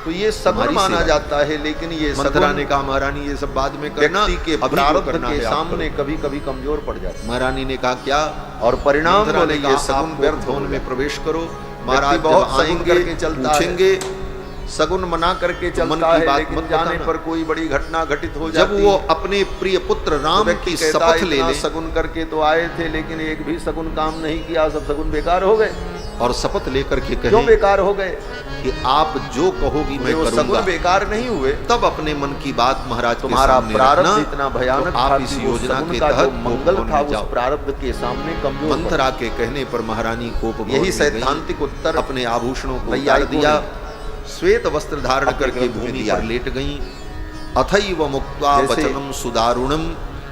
तो ये सगुन हमारी माना सेवा। जाता है। लेकिन ये मंथरा सगुन ने कहा महारानी ये सब बाद में करना, व्यक्ति के अभी जो प्रारब्ध करना के है आप सामने करो। कभी कभी कमजोर पड़ जाता है महारानी ने कहा क्या, और परिणाम मंथरा बोले ने ये कहा सगुन आप व्यर्थ भवन हो में गया। प्रवेश करो। व्यक्ति महाराज बहुत जब सगुन आएंगे करके चलता है, पूछेंगे, सगुन मना करके तो मन चलता की है, बात लेकिन मत जाने बताना। पर कोई बड़ी घटना घटित हो जब जाती वो है। अपने प्रिय पुत्र राम व्यक्ति की कहता है, शपथ ले इतना ले सगुन करके तो आए थे, लेकिन एक भी सगुन काम नहीं किया, सब सगुन बेकार हो गए। और शपथ लेकर के क्यों कहे बेकार हो गए? कि आप जो कहोगी मैं वो करूंगा। सगुन बेकार नहीं हुए। तब अपने मन की बात महाराज के तुम्हारा सामने प्रारब्ध रखना, इतना भयानक तो आप था इस कि वो योजना सगुन के का जो तहत मंगल भवन था में उस जाओ। प्रारब्ध के सामने कमजोर पड़ मंथरा के कहने पर महारानी कोप भवन यही में गई, सैद्धांतिक उत्तर अपने आभूषणों को उतार वैयायिकों दिया, ने श्वेत वस्त्र धारण अपने करके ग्रंथ में भूमि दिया। पर लेट गईं। अथैव मुक्त्वा जैसे वचनम सुदारुणम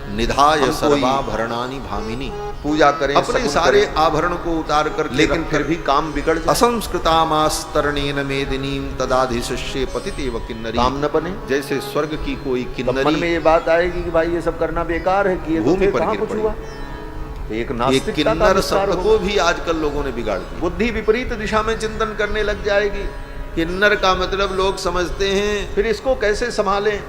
निधाय हम कोई सर्वाभरणानि भामिनी। पूजा करें, अपने सगुन सारे करें, आभरण को उतार कर लेकिन फिर भी काम बिगड़ जाए, असंस्कृतामास्तरणेन मेदिनीं तदाधिशिष्ये पतितेव किन्नरी। काम न बने। जैसे स्वर्ग की कोई तब मन में किन्नरी ये बात आएगी कि भाई ये सब करना बेकार है, किए तो भूमि थे, पर कहाँ गिर कुछ पड़ी। हुआ। एक एक नास्तिकता का किन्नर विस्तार शब्द होगा। को भी आजकल लोगों ने बिगाड़ दिया। बुद्धि विपरीत दिशा में चिंतन करने लग जाएगी। किन्नर का मतलब लोग समझते हैं फिर इसको कैसे संभालें?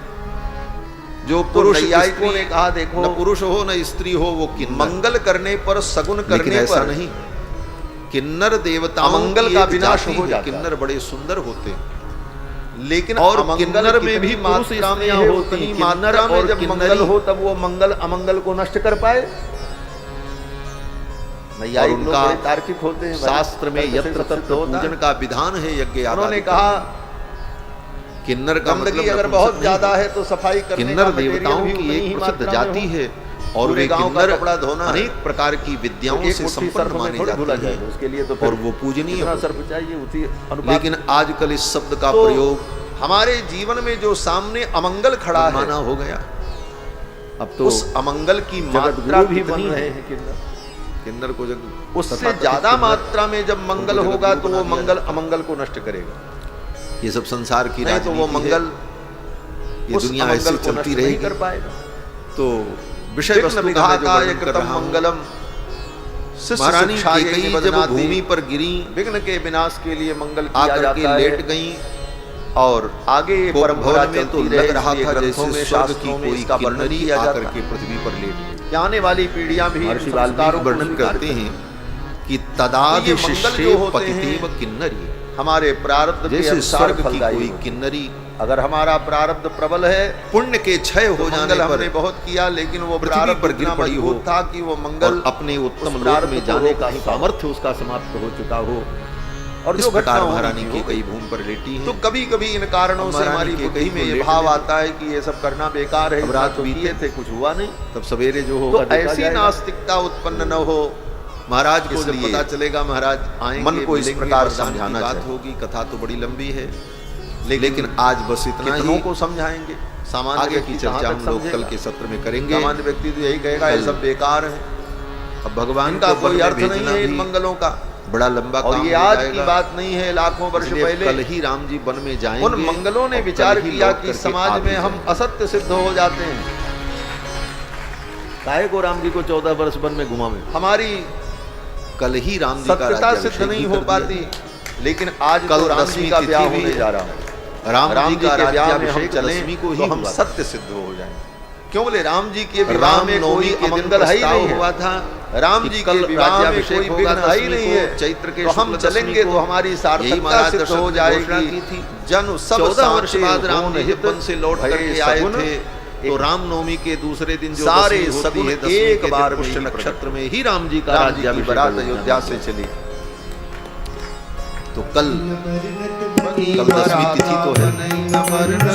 जो तो पुरुष नैयायिकों स्त्री, ने कहा देखो, न पुरुष हो न स्त्री हो वो किन्नर। मंगल करने पर, सगुन लेकिन करने ऐसा पर नहीं, किन्नर देवताओं अमंगल की का एक विनाश जाति हो है। जाता है। किन्नर बड़े सुंदर होते हैं, लेकिन और अमंगल किन्नर में कितनी भी पुरुष मात्रा में स्त्रियां है, होती उतनी हैं। मात्रा किन्नर में और जब किन्नरी। मंगल हो तब वो मंगल अमंगल को नष्ट कर पाए। नैयायिक लोग उनका बड़े तार्किक होते हैं भाई। शास्त्र में तर्क से यत्र सब तत्र सिद्ध होता है। पूजन का विधान है यज्ञ आदि। उन्होंने कहा किन्नर का गंदगी मतलब अगर नपुंसक बहुत नहीं ज्यादा होता। है तो सफाई करने किन्नर का मटेरियल देवताओं भी की उतनी ही एक प्रसिद्ध मात्रा में जाति हो। है और पूरे वे गांव का किन्नर कपड़ा धोना है। अनेक प्रकार की विद्याओं एक से मुट्ठी संपन्न सर्फ में माने थोड़ी धुला जाते जाएगा, हैं उसके लिए तो फिर और वो पूजनीय इतना होते सर्फ चाहिए, उसी हैं। अनुपात। लेकिन आजकल इस शब्द का तो प्रयोग हमारे जीवन में जो सामने अमंगल खड़ा है, माना हो गया। अब तो उस अमंगल की मात्रा जगतगुरु भी कितनी बन है? रहे हैं किन्नर। किन्नर को जब उससे ज्यादा मात्रा में जब मंगल उनको होगा जगतगुरु तो वो बना दिया मंगल जाता है। अमंगल को नष्ट करेगा। ये सब संसार की नहीं तो वो राजनीति है। मंगल ये उस दुनिया अमंगल ऐसी को चलती नष्ट नहीं रहेगी कर पाएगा। तो विषय वस्तु का मैं जो विघाताय वर्णन कर कृतम रहा हूं। मंगलम। महारानी शिष्य कैकेयी जब भूमि पर गिरी, विघ्न के विनाश के लिए मंगल किया आकर जाता के है। लेट गई और आगे कोप परंपरा भवन में तो चलती लग रहे, रहा इसलिए था ग्रंथों में, जैसे स्वर्ग की शास्त्रों में कोई इसका वर्णन किन्नरी किया आकर जाता के है। पृथ्वी पर लेट गई। कि आने वाली पीढ़ियां भी महर्षि संस्कारों वाल्मीकि को वर्णन स्वीकार करते करें। हैं कि तदादि तो ये मंगल शिष्य जो होते पतितेव हैं, किन्नरी, हमारे प्रारब्ध के जैसे अनुसार स्वर्ग की फलदायी कोई हो। किन्नरी, अगर हमारा प्रारब्ध प्रबल है, पुण्य के क्षय हो तो जाने मंगल पर हमने बहुत किया, लेकिन वो पृथ्वी प्रारब्ध पर गिर इतना पड़ी हो मजबूत था कि वो मंगल और अपने उत्तम उस लोक प्रारब्ध में को जाने रोक का नहीं पाता। सामर्थ्य उसका समाप्त हो चुका हो। और इस जो प्रकार घटना महारानी होती की हो, कई भूमि पर लेटी है। तो कभी कभी इन कारणों से महारानी हमारी के बुद्धि कई में को ये लेट भाव लेते। आता है कि ये सब करना बेकार है, अब इतना रात तो बीते किए थे, कुछ हुआ नहीं। तब सवेरे जो तो होगा देखा ऐसी जाएगा। नास्तिकता उत्पन्न न हो। महाराज को जब इसलिए पता चलेगा, महाराज आएंगे, मन को इस मिलेंगे, प्रकार वरदान की समझाना बात चाहिए। होगी। कथा तो बड़ी लंबी है, लेकिन आज बस इतना कितनों ही। को समझाएंगे? सामान्य आगे की व्यक्ति चर्चा कहाँ हम तक लोग कल समझेगा? के सत्र में करेंगे। सामान्य व्यक्ति तो यही कहेगा ये कल। सब बेकार है, अब भगवान इनका को कोई वन में अर्थ नहीं भेजना है इन भी मंगलों का। बड़ा लंबा और काम ये हो आज की जाएगा। बात नहीं है, लाखों वर्ष इसलिए पहले कल ही राम जी वन में जाएंगे। उन मंगलों ने और विचार कल ही किया लौट कि करके समाज आ भी में हम जाएंगे। असत्य सिद्ध हो जाते हैं। काहे को राम जी को 14 वर्ष वन में घुमावे? हमारी कल ही राम जी का सत्यता राज्याभिषेक सिद्ध नहीं भी हो कर दिया। पाती। लेकिन आज कल तो राम 10वीं जी का तिथि ब्याह भी होने है। जा रहा है। राम जी का के ब्याह में हम राज्याभिषेक चलें 10वीं को ही तो हम हुआ था। सत्य सिद्ध हो जाएं। क्यों बोले राम जी के विवाह राम में नवमी कोई के दिन अमंगल है ही प्रस्ताव नहीं हुआ है। था। राम कि जी कल के विवाह में राज्याभिषेक कोई होगा विघ्न है ही 10वीं नहीं को, है। चैत्र के तो हम शुक्ल चलेंगे 10वीं तो को। हमारी यही सार्थकता महाराज सिद्ध दशरथ हो ने घोषणा जाएगी। की थी। जन सब 14 वर्ष साचे बाद राम होने जी जब वन से लौट भये करके आए सगुन। थे, तो रामनवमी के दूसरे दिन जो सारे दशमी होती सगुन है, दशमी एक के दिन बार में पुष्य ही नक्षत्र में ही राम जी का राम जी की राज्याभिषेक बारात हो अयोध्या जाना से है। चली। तो कल 10वीं तिथि तो है,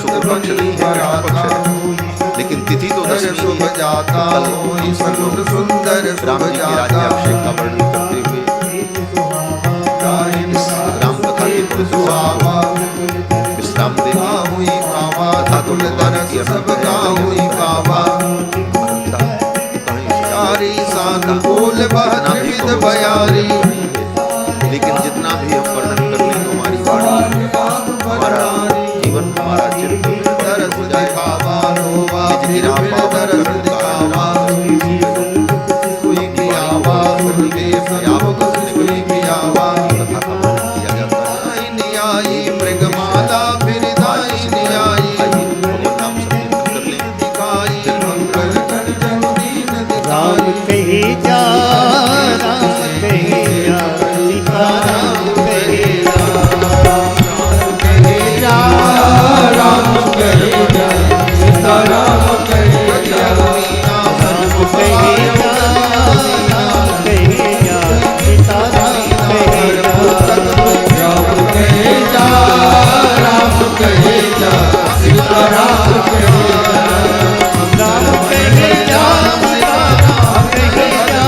शुक्ल पक्ष नहीं है, कृष्ण पक्ष है, लेकिन तिथि तो 10वीं ही है। कल राम जी के राज्याभिषेक का वर्णन करते हुए इस राम कथा के पुरुष विश्राम देंगे। कथा तो भगवान की लेकिन जितना भी हम वर्णन कर लें तो हमारी वाणी, हमारा जीवन, हमारा चित्र हो जाएगा। गिरा पावन कर दिखावा, कोई किया आवाज कोई किया आवाज, कथा का वर्णन किया जाता है। आइए भगवान नाम संकीर्तन कर लें। राम कहे जा, राम कहे जा, सीता राम कहे जा, राम कहे जा, राम कहे जा, सीता राम कहे जा, राम कहे जा, राम कहे जा, सीता राम कहे जा, राम कहे जा, राम कहे जा, सीता राम कहे जा, राम कहे जा,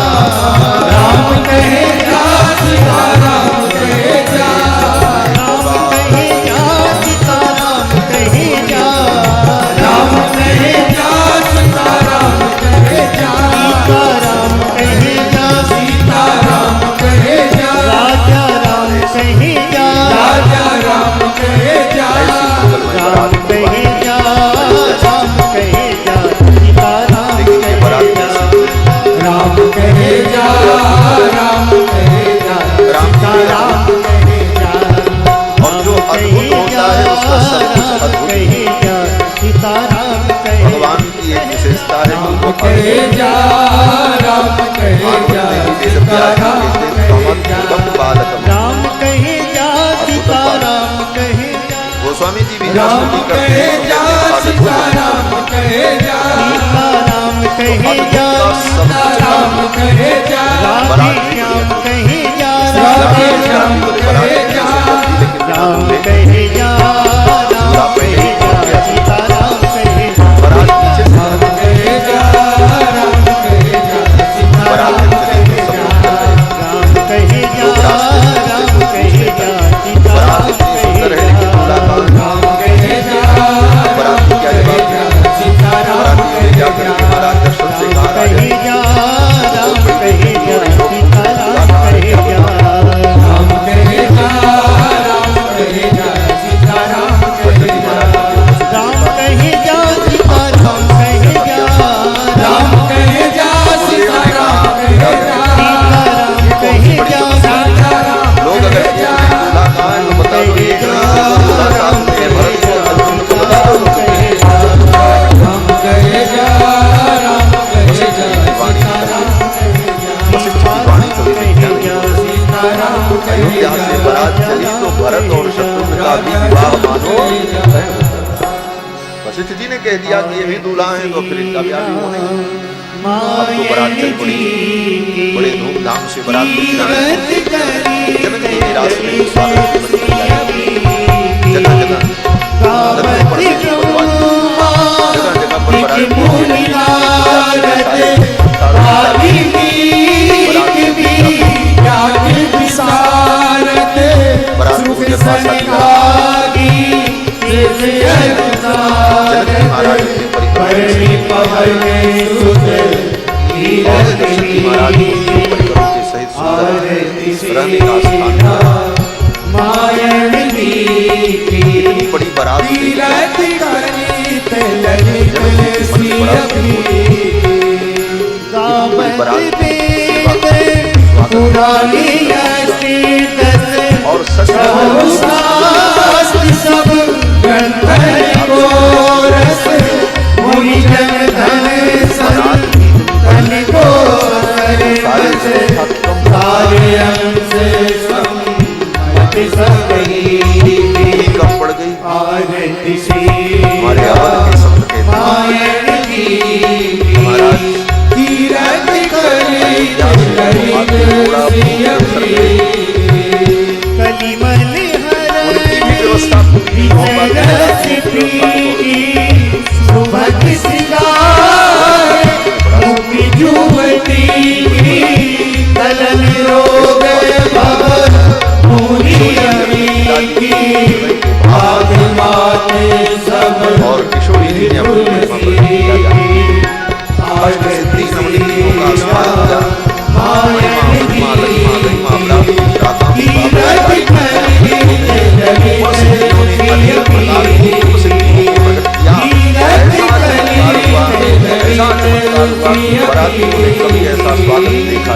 राम कहे जा, सीता राम कहे जा, राम कहे जा, सीता राम कहे जा, राम कहे जा, सीता राम कहे जा, सीता राम कहे जा, सीता राम कहे जा, राजा राम कहे जा, राजा राम कहे जा, राम कहे जा, राम कहे जा, सीता राम कहे जा, राम कहे जा, राम कहे जा, सीता राम कहे जा, और जो अद्भुत होता है उसका सब कुछ राम अद्भुत कहे जा, सीता राम कहे भगवान की एक विशेषता है कि वो कहे जा, राम कहे जा, सीता राम कहे जा, राम कहे जा, सीता राम कहे जा, गोस्वामी जी भी राम स्तुति करते कहे हैं, जा, अद्भुत सीता राम कहे जा, सीता राम कहे जा, सीता राम कहे जा, राधे श्याम कहे जा, राधे श्याम कहे जा, राम कहे जा, राम कहे जा, सीता राम कहे जा, राम कहे जा, राम कहे जा, सीता राम कहे जा, राम कहे जा, राम कहे जा, सीता राम कहे जा, राम कहे जा, राम कहे जा, सीता राम कहे जा, राम कहे जा, राम कहे जा, सीता वशिष्ठ जी ने कह दिया कि ये भी दूल्हा है तो फिर इनका ब्याह भी होने अब तो बारात चल पड़ी, बड़े धूमधाम से बारात जनक जी के रास्ते में स्वागत की बड़ी तैयारी, जगह जगह नदियों पर से भगवान जगह जगह पर बारात को जन्माशा जनक जी महाराज ने परिवार महाराज के सहित सुंदर रहने का स्थान बड़ी बारात और कम पड़ गई हमारे अवध के संत के महाराज उनकी भी व्यवस्था पूरी और किशोरी जी ने अपनी महिमा पर किया अष्ट सिद्धि नवनिधियों का आस्वाद किया महिमा महिमा लहिमा प्राप्त राधा सिद्धियों ने अनेक प्रकार की सिद्धियों को प्रकट किया। ऐसा चमत्कार हुआ बरातियों ने कभी ऐसा स्वागत नहीं देखा।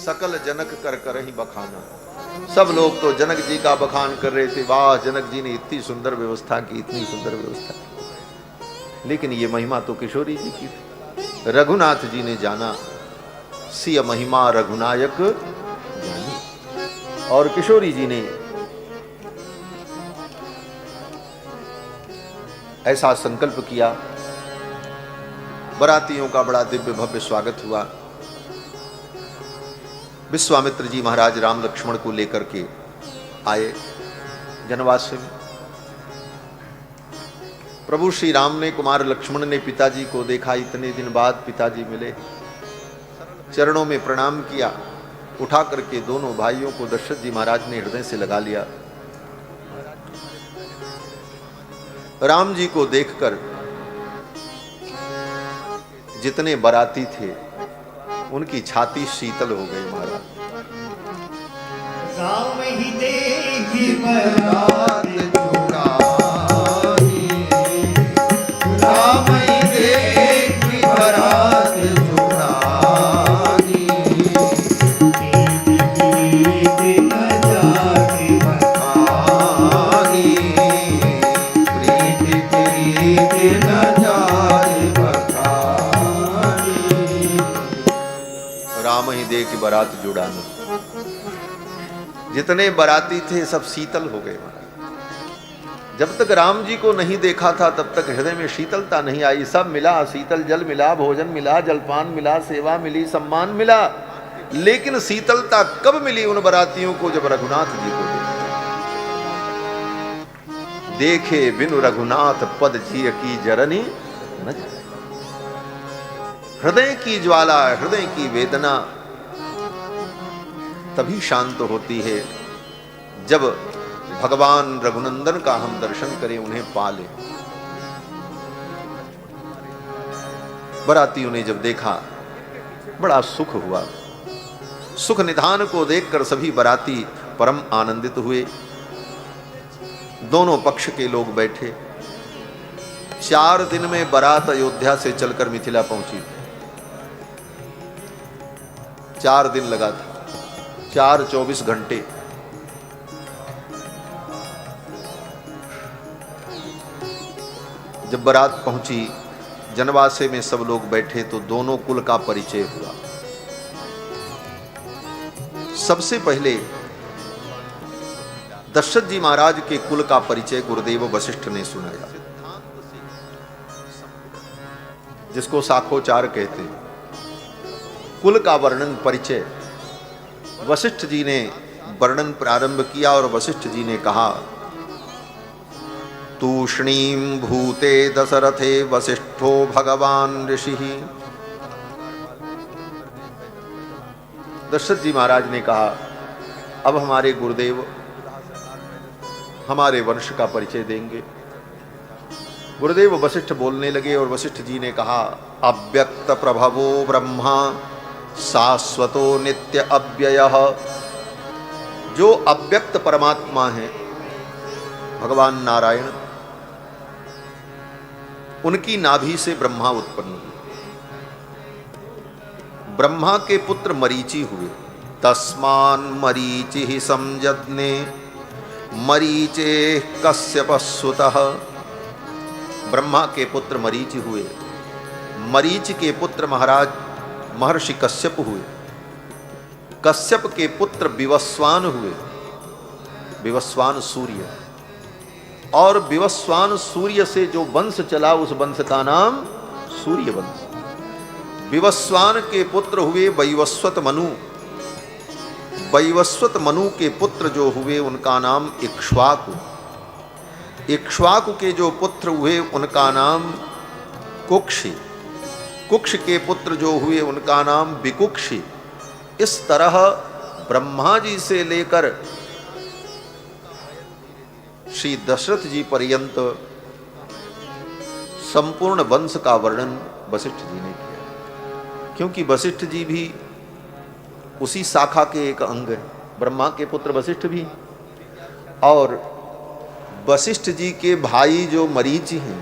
सकल जनक कर कर ही बखाना। सब लोग तो जनक जी का बखान कर रहे थे, वाह जनक जी ने इतनी सुंदर व्यवस्था की, इतनी सुंदर व्यवस्था की। लेकिन ये महिमा तो किशोरी जी की थी। रघुनाथ जी ने जाना सिय महिमा रघुनायक जानी। और किशोरी जी ने ऐसा संकल्प किया। बरातियों का बड़ा दिव्य भव्य स्वागत हुआ। विश्वामित्र जी महाराज राम लक्ष्मण को लेकर के आए जनवास में। प्रभु श्री राम ने, कुमार लक्ष्मण ने पिताजी को देखा। इतने दिन बाद पिताजी मिले, चरणों में प्रणाम किया। उठा करके दोनों भाइयों को दशरथ जी महाराज ने हृदय से लगा लिया। राम जी को देखकर जितने बराती थे उनकी छाती शीतल हो गई। महाराज राम ही देखी बरात राम ही देखी बरात की बारात जुड़ाना। जितने बाराती थे सब शीतल हो गए। जब तक राम जी को नहीं देखा था तब तक हृदय में शीतलता नहीं आई। सब मिला, शीतल जल मिला, भोजन मिला, जलपान मिला, सेवा मिली, सम्मान मिला, लेकिन शीतलता कब मिली उन बारातियों को? जब रघुनाथ जी को देखे बिनु रघुनाथ पद जिय की जरनी न जाए। हृदय की ज्वाला, हृदय की वेदना तभी शांत होती है जब भगवान रघुनंदन का हम दर्शन करें, उन्हें पाले। बारातियों ने जब देखा बड़ा सुख हुआ। सुख निधान को देखकर सभी बाराती परम आनंदित हुए। दोनों पक्ष के लोग बैठे। 4 दिन में बारात अयोध्या से चलकर मिथिला पहुंची। 4 दिन लगा था, 4 24 घंटे। जब बारात पहुंची, जनवासे में सब लोग बैठे तो दोनों कुल का परिचय हुआ। सबसे पहले दशरथ जी महाराज के कुल का परिचय गुरुदेव वशिष्ठ ने सुनाया, जिसको साखोचार कहते हैं। कुल का वर्णन, परिचय वशिष्ठ जी ने वर्णन प्रारंभ किया और वशिष्ठ जी ने कहा, तूष्णीं भूते दशरथे वसिष्ठो भगवान ऋषि। दशरथ जी महाराज ने कहा, अब हमारे गुरुदेव हमारे वंश का परिचय देंगे। गुरुदेव वशिष्ठ बोलने लगे और वशिष्ठ जी ने कहा, अव्यक्त प्रभवो ब्रह्मा शाश्वतो नित्य अव्ययः। जो अव्यक्त परमात्मा है भगवान नारायण, उनकी नाभि से ब्रह्मा उत्पन्न हुए। ब्रह्मा के पुत्र मरीचि हुए। तस्मान मरीचि ही संजज्ञे मरीचे कश्यप सुतः। ब्रह्मा के पुत्र मरीचि हुए। मरीचि के पुत्र महाराज महर्षि कश्यप हुए। कश्यप के पुत्र विवस्वान हुए। विवस्वान सूर्य, और विवस्वान सूर्य से जो वंश चला उस वंश का नाम सूर्य वंश। विवस्वान के पुत्र हुए वैवस्वत मनु। वैवस्वत मनु के पुत्र जो हुए उनका नाम इक्ष्वाकु। इक्ष्वाकु के जो पुत्र हुए उनका नाम कुक्षि। कुक्ष के पुत्र जो हुए उनका नाम विकुक्षि। इस तरह ब्रह्मा जी से लेकर श्री दशरथ जी पर्यंत संपूर्ण वंश का वर्णन वशिष्ठ जी ने किया, क्योंकि वशिष्ठ जी भी उसी शाखा के एक अंग है। ब्रह्मा के पुत्र वशिष्ठ भी, और वशिष्ठ जी के भाई जो मरीचि हैं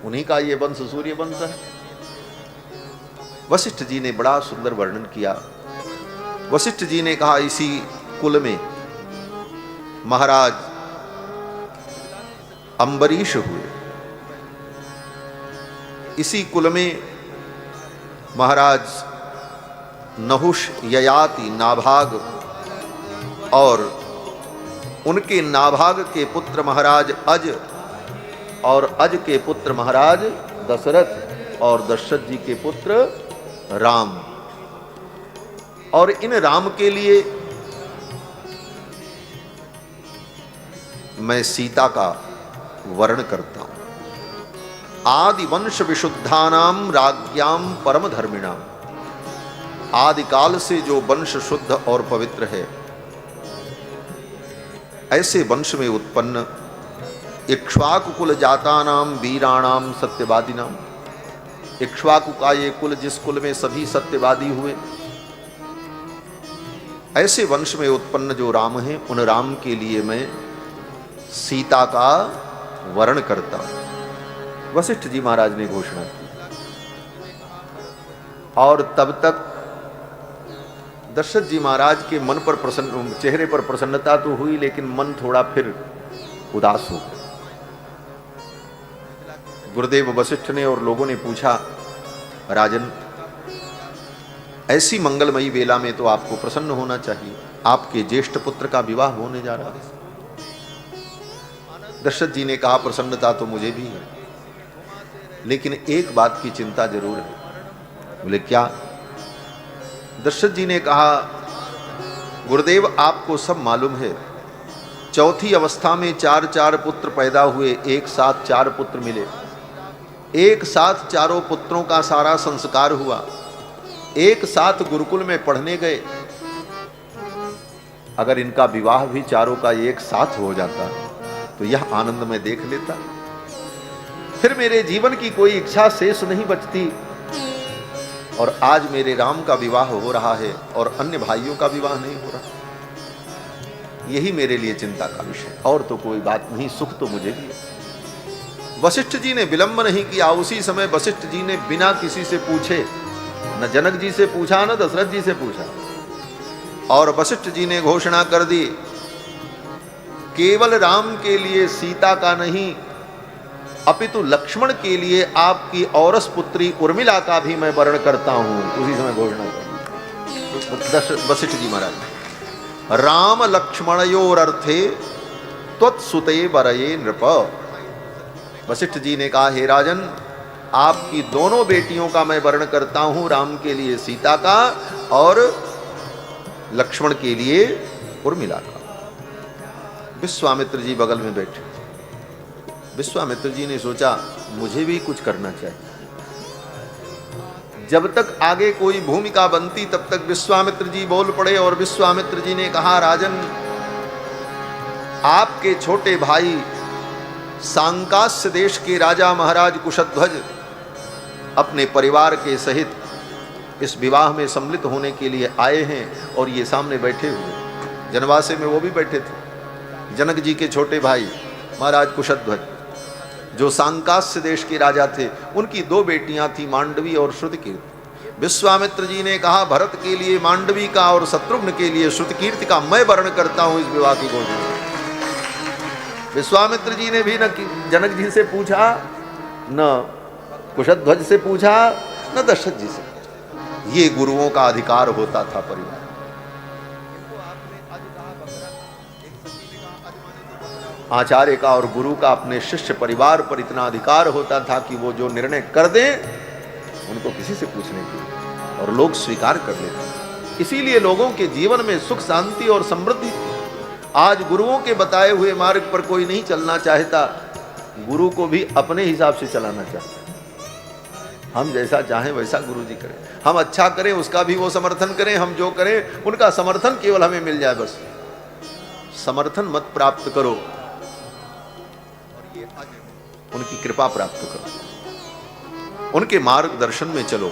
उन्हीं का ये वंश सूर्य वंश है। वशिष्ठ जी ने बड़ा सुंदर वर्णन किया। वशिष्ठ जी ने कहा, इसी कुल में महाराज अंबरीश हुए। इसी कुल में महाराज नहुष, ययाति, नाभाग, और उनके नाभाग के पुत्र महाराज अज, और अज के पुत्र महाराज दशरथ, और दशरथ जी के पुत्र राम। और इन राम के लिए मैं सीता का वर्ण करता हूं। आदि वंश विशुद्धानाम राज्ञाम परम धर्मिणाम। आदिकाल से जो वंश शुद्ध और पवित्र है, ऐसे वंश में उत्पन्न इक्ष्वाकु कुल जातानाम वीराणाम सत्यवादिनाम। इक्ष्वाकु का ये कुल, जिस कुल में सभी सत्यवादी हुए, ऐसे वंश में उत्पन्न जो राम हैं, उन राम के लिए मैं सीता का वर्ण करता हूं। वशिष्ठ जी महाराज ने घोषणा की। और तब तक दशरथ जी महाराज के मन पर चेहरे पर प्रसन्नता तो हुई, लेकिन मन थोड़ा फिर उदास हो गया। गुरुदेव वशिष्ठ ने और लोगों ने पूछा, राजन ऐसी मंगलमयी वेला में तो आपको प्रसन्न होना चाहिए। आपके ज्येष्ठ पुत्र का विवाह होने जा रहा है। दशरथ जी ने कहा प्रसन्नता तो मुझे भी है, लेकिन एक बात की चिंता जरूर है। बोले क्या? दशरथ जी ने कहा गुरुदेव आपको सब मालूम है, चौथी अवस्था में 4 पुत्र पैदा हुए, एक साथ 4 पुत्र मिले, एक साथ चारों पुत्रों का सारा संस्कार हुआ, एक साथ गुरुकुल में पढ़ने गए। अगर इनका विवाह भी चारों का एक साथ हो जाता तो यह आनंद में देख लेता, फिर मेरे जीवन की कोई इच्छा शेष नहीं बचती। और आज मेरे राम का विवाह हो रहा है और अन्य भाइयों का विवाह नहीं हो रहा। यही मेरे लिए चिंता का विषय, और तो कोई बात नहीं। सुख तो मुझे भी है। वशिष्ठ जी ने विलंब नहीं किया। उसी समय वशिष्ठ जी ने बिना किसी से पूछे, न जनक जी से पूछा न दशरथ जी से पूछा, और वशिष्ठ जी ने घोषणा कर दी, केवल राम के लिए सीता का नहीं अपितु लक्ष्मण के लिए आपकी औरस पुत्री उर्मिला का भी मैं वर्ण करता हूं। उसी समय घोषणा कर वशिष्ठ जी महाराज, राम लक्ष्मणयोरर्थे त्वत्सुते वरये नृप। वशिष्ठ जी ने कहा हे राजन, आपकी दोनों बेटियों का मैं वर्ण करता हूं, राम के लिए सीता का और लक्ष्मण के लिए उर्मिला का। विश्वामित्र जी बगल में बैठे। विश्वामित्र जी ने सोचा मुझे भी कुछ करना चाहिए। जब तक आगे कोई भूमिका बनती तब तक विश्वामित्र जी बोल पड़े, और विश्वामित्र जी ने कहा राजन, आपके छोटे भाई सांकास्य देश के राजा महाराज कुशध्वज अपने परिवार के सहित इस विवाह में सम्मिलित होने के लिए आए हैं, और ये सामने बैठे हुए जनवासे में वो भी बैठे थे। जनक जी के छोटे भाई महाराज कुशध्वज जो सांकास्य देश के राजा थे, उनकी 2 बेटियां थी, मांडवी और श्रुतकीर्ति। विश्वामित्र जी ने कहा भरत के लिए मांडवी का और शत्रुघ्न के लिए श्रुतकीर्ति का मैं वर्ण करता हूं इस विवाह की घोषणा। विश्वामित्र जी ने भी न जनक जी से पूछा, न कुशध्वज से पूछा, न दशरथ जी से पूछा। ये गुरुओं का अधिकार होता था परिवार। आचार्य का और गुरु का अपने शिष्य परिवार पर इतना अधिकार होता था कि वो जो निर्णय कर दें उनको किसी से पूछने की, और लोग स्वीकार कर लेते। इसीलिए लोगों के जीवन में सुख शांति और समृद्धि थी। आज गुरुओं के बताए हुए मार्ग पर कोई नहीं चलना चाहता, गुरु को भी अपने हिसाब से चलाना चाहता। हम जैसा चाहें वैसा गुरु जी करें, हम अच्छा करें उसका भी वो समर्थन करें, हम जो करें उनका समर्थन केवल हमें मिल जाए बस। समर्थन मत प्राप्त करो, उनकी कृपा प्राप्त करो, उनके मार्गदर्शन में चलो,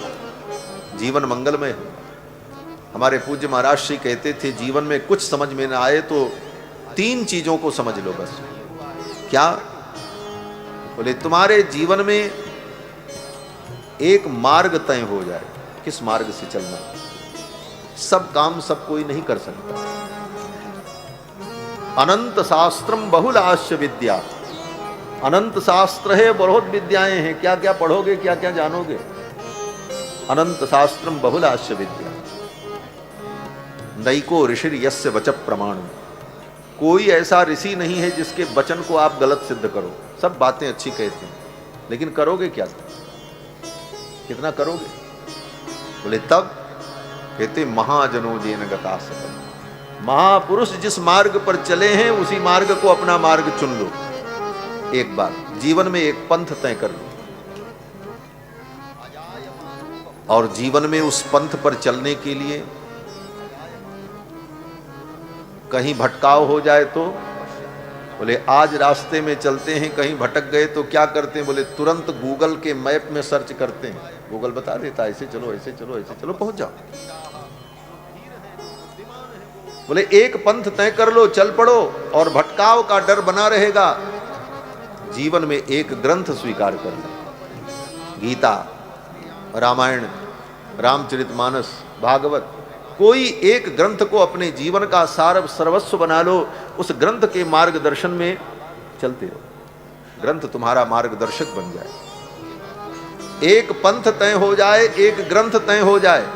जीवन मंगलमय हो। हमारे पूज्य महाराज श्री कहते थे जीवन में कुछ समझ में ना आए तो 3 चीजों को समझ लो बस। क्या? बोले तुम्हारे जीवन में एक मार्ग तय हो जाए, किस मार्ग से चलना। सब काम सब कोई नहीं कर सकता। अनंत शास्त्रम बहुलाश्य विद्या, अनंत शास्त्र है, बहुत विद्याएं हैं, क्या क्या पढ़ोगे, क्या क्या जानोगे। अनंत शास्त्रम बहुलाश्य विद्या, नैको ऋषिर यस्य वच प्रमाण। कोई ऐसा ऋषि नहीं है जिसके वचन को आप गलत सिद्ध करो। सब बातें अच्छी कहते हैं, लेकिन करोगे क्या? कितना करोगे? बोले तब कहते महाजनो जेन गता सकल। महापुरुष जिस मार्ग पर चले हैं उसी मार्ग को अपना मार्ग चुन लो। एक बार जीवन में एक पंथ तय कर लो, और जीवन में उस पंथ पर चलने के लिए कहीं भटकाव हो जाए तो बोले आज रास्ते में चलते हैं, कहीं भटक गए तो क्या करते हैं? बोले तुरंत गूगल के मैप में सर्च करते हैं, गूगल बता देता ऐसे चलो ऐसे चलो ऐसे चलो, पहुंच जाओ। बोले एक पंथ तय कर लो, चल पड़ो, और भटकाव का डर बना रहेगा। जीवन में एक ग्रंथ स्वीकार कर लो, गीता, रामायण, रामचरितमानस, भागवत, कोई एक ग्रंथ को अपने जीवन का सार सर्वस्व बना लो। उस ग्रंथ के मार्गदर्शन में चलते रहो, ग्रंथ तुम्हारा मार्गदर्शक बन जाए। एक पंथ तय हो जाए, एक ग्रंथ तय हो जाए,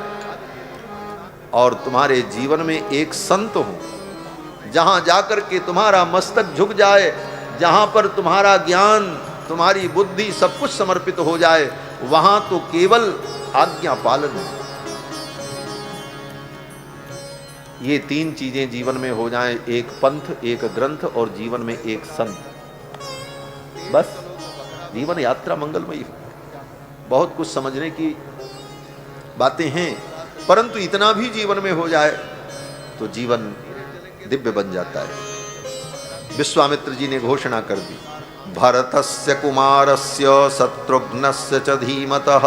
और तुम्हारे जीवन में एक संत हो, जहां जाकर के तुम्हारा मस्तक झुक जाए, जहां पर तुम्हारा ज्ञान, तुम्हारी बुद्धि सब कुछ समर्पित हो जाए, वहां तो केवल आज्ञा पालन है। ये तीन चीजें जीवन में हो जाएं, एक पंथ, एक ग्रंथ और जीवन में एक संत, बस जीवन यात्रा मंगलमयी हो। बहुत कुछ समझने की बातें हैं, परंतु इतना भी जीवन में हो जाए तो जीवन दिव्य बन जाता है। विश्वामित्र जी ने घोषणा कर दी, भरतस्य कुमारस्य शत्रुघ्नस्य च धीमतः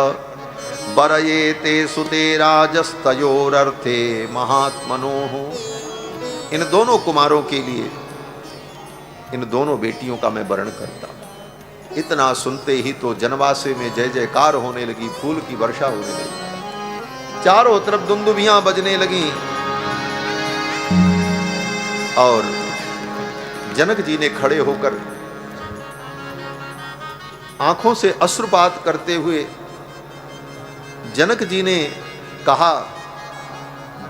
वरयेते सुते राजस्तयोरर्थे महात्मनोः। इन दोनों कुमारों के लिए, इन दोनों बेटियों का मैं वर्ण करता हूं। इतना सुनते ही तो जनवासे में जय जयकार होने लगी, फूल की वर्षा होने लगी, चारों तरफ दुंदुभियां बजने लगी और जनक जी ने खड़े होकर आंखों से अश्रुपात करते हुए जनक जी ने कहा,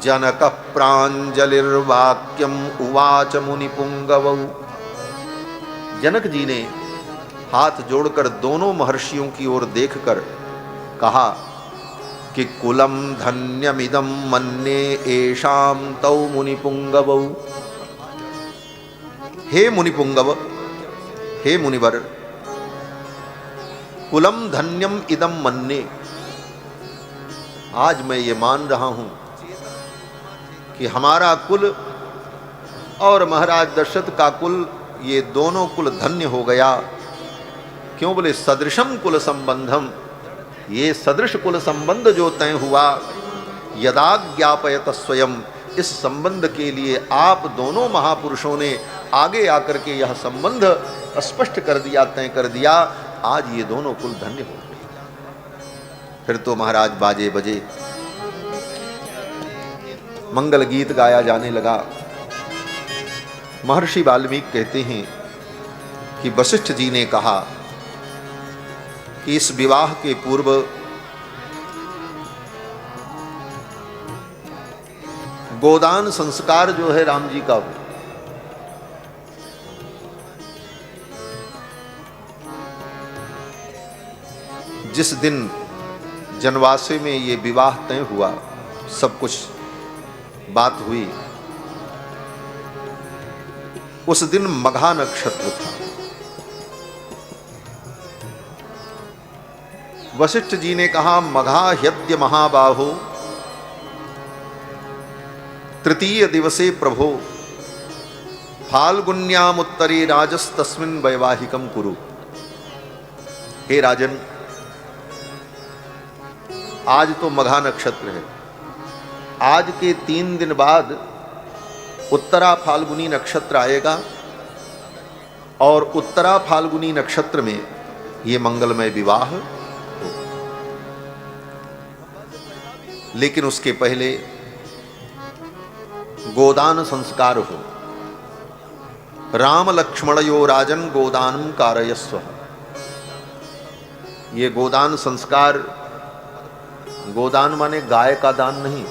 जनक प्रांजलिर्वाक्यम उवाच मुनि पुंगवौ। जनक जी ने हाथ जोड़कर दोनों महर्षियों की ओर देखकर कहा कि कुलम धन्यमिदं मन्ये एषां तौ मुनि पुंगवौ। हे मुनि पुंगव, हे मुनिवर, कुलम धन्यम इदम मन्ये, आज मैं ये मान रहा हूं कि हमारा कुल और महाराज दशरथ का कुल, ये दोनों कुल धन्य हो गया। क्यों बोले, सदृशम कुल संबंधम, ये सदृश कुल संबंध जो तय हुआ, यदा ज्ञापयत स्वयं, इस संबंध के लिए आप दोनों महापुरुषों ने आगे आकर के यह संबंध स्पष्ट कर दिया, तय कर दिया। आज ये दोनों कुल धन्य हो गए। फिर तो महाराज बाजे बजे, मंगल गीत गाया जाने लगा। महर्षि वाल्मीकि कहते हैं कि वशिष्ठ जी ने कहा कि इस विवाह के पूर्व गोदान संस्कार जो है राम जी का हो। जिस दिन जनवासे में ये विवाह तय हुआ, सब कुछ बात हुई, उस दिन मघा नक्षत्र था। वशिष्ठ जी ने कहा, मघा ह्यद्य महाबाहो तृतीय दिवसे प्रभो फाल्गुन्यामुत्तरे राजस्तस्मिन् वैवाहिकम कुरु। हे राजन, आज तो मघा नक्षत्र है, आज के 3 दिन बाद उत्तरा फाल्गुनी नक्षत्र आएगा और उत्तरा फाल्गुनी नक्षत्र में ये मंगलमय विवाह हो। लेकिन उसके पहले गोदान संस्कार हो। राम लक्ष्मणयो राजन गोदानम कारयस्व। ये गोदान संस्कार, गोदान माने गाय का दान नहीं।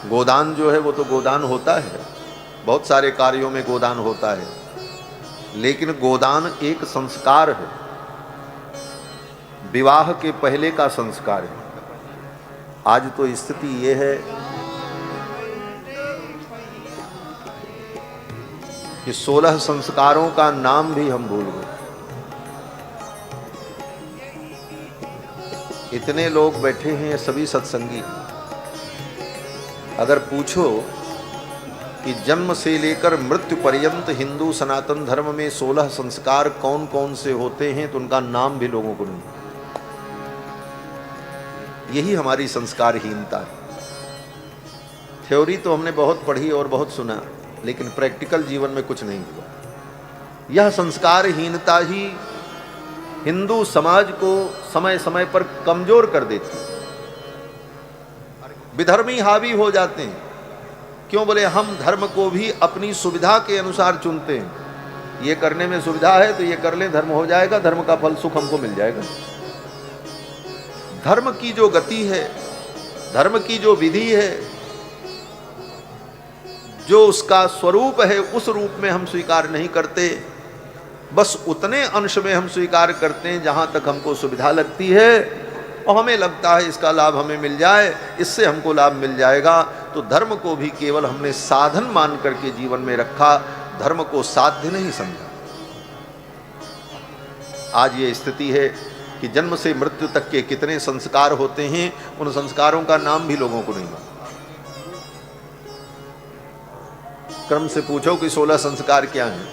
गोदान जो है वो तो गोदान होता है, बहुत सारे कार्यों में गोदान होता है, लेकिन गोदान एक संस्कार है, विवाह के पहले का संस्कार है। आज तो स्थिति ये है कि 16 संस्कारों का नाम भी हम भूल गए। इतने लोग बैठे हैं सभी सत्संगी, अगर पूछो कि जन्म से लेकर मृत्यु पर्यंत हिंदू सनातन धर्म में 16 संस्कार कौन कौन से होते हैं, तो उनका नाम भी लोगों को नहीं। यही हमारी संस्कारहीनता है। थ्योरी तो हमने बहुत पढ़ी और बहुत सुना, लेकिन प्रैक्टिकल जीवन में कुछ नहीं हुआ। यह संस्कारहीनता ही हिंदू समाज को समय समय पर कमजोर कर देती है। विधर्मी हावी हो जाते हैं। क्यों बोले, हम धर्म को भी अपनी सुविधा के अनुसार चुनते हैं। ये करने में सुविधा है तो ये कर लें, धर्म हो जाएगा, धर्म का फल सुख हमको मिल जाएगा। धर्म की जो गति है धर्म की जो विधि है, जो उसका स्वरूप है, उस रूप में हम स्वीकार नहीं करते। बस उतने अंश में हम स्वीकार करते हैं जहां तक हमको सुविधा लगती है और हमें लगता है इसका लाभ हमें मिल जाए, इससे हमको लाभ मिल जाएगा। तो धर्म को भी केवल हमने साधन मान करके जीवन में रखा, धर्म को साध्य नहीं समझा। आज ये स्थिति है कि जन्म से मृत्यु तक के कितने संस्कार होते हैं, उन संस्कारों का नाम भी लोगों को नहीं मालूम। क्रम से पूछो कि 16 संस्कार क्या हैं?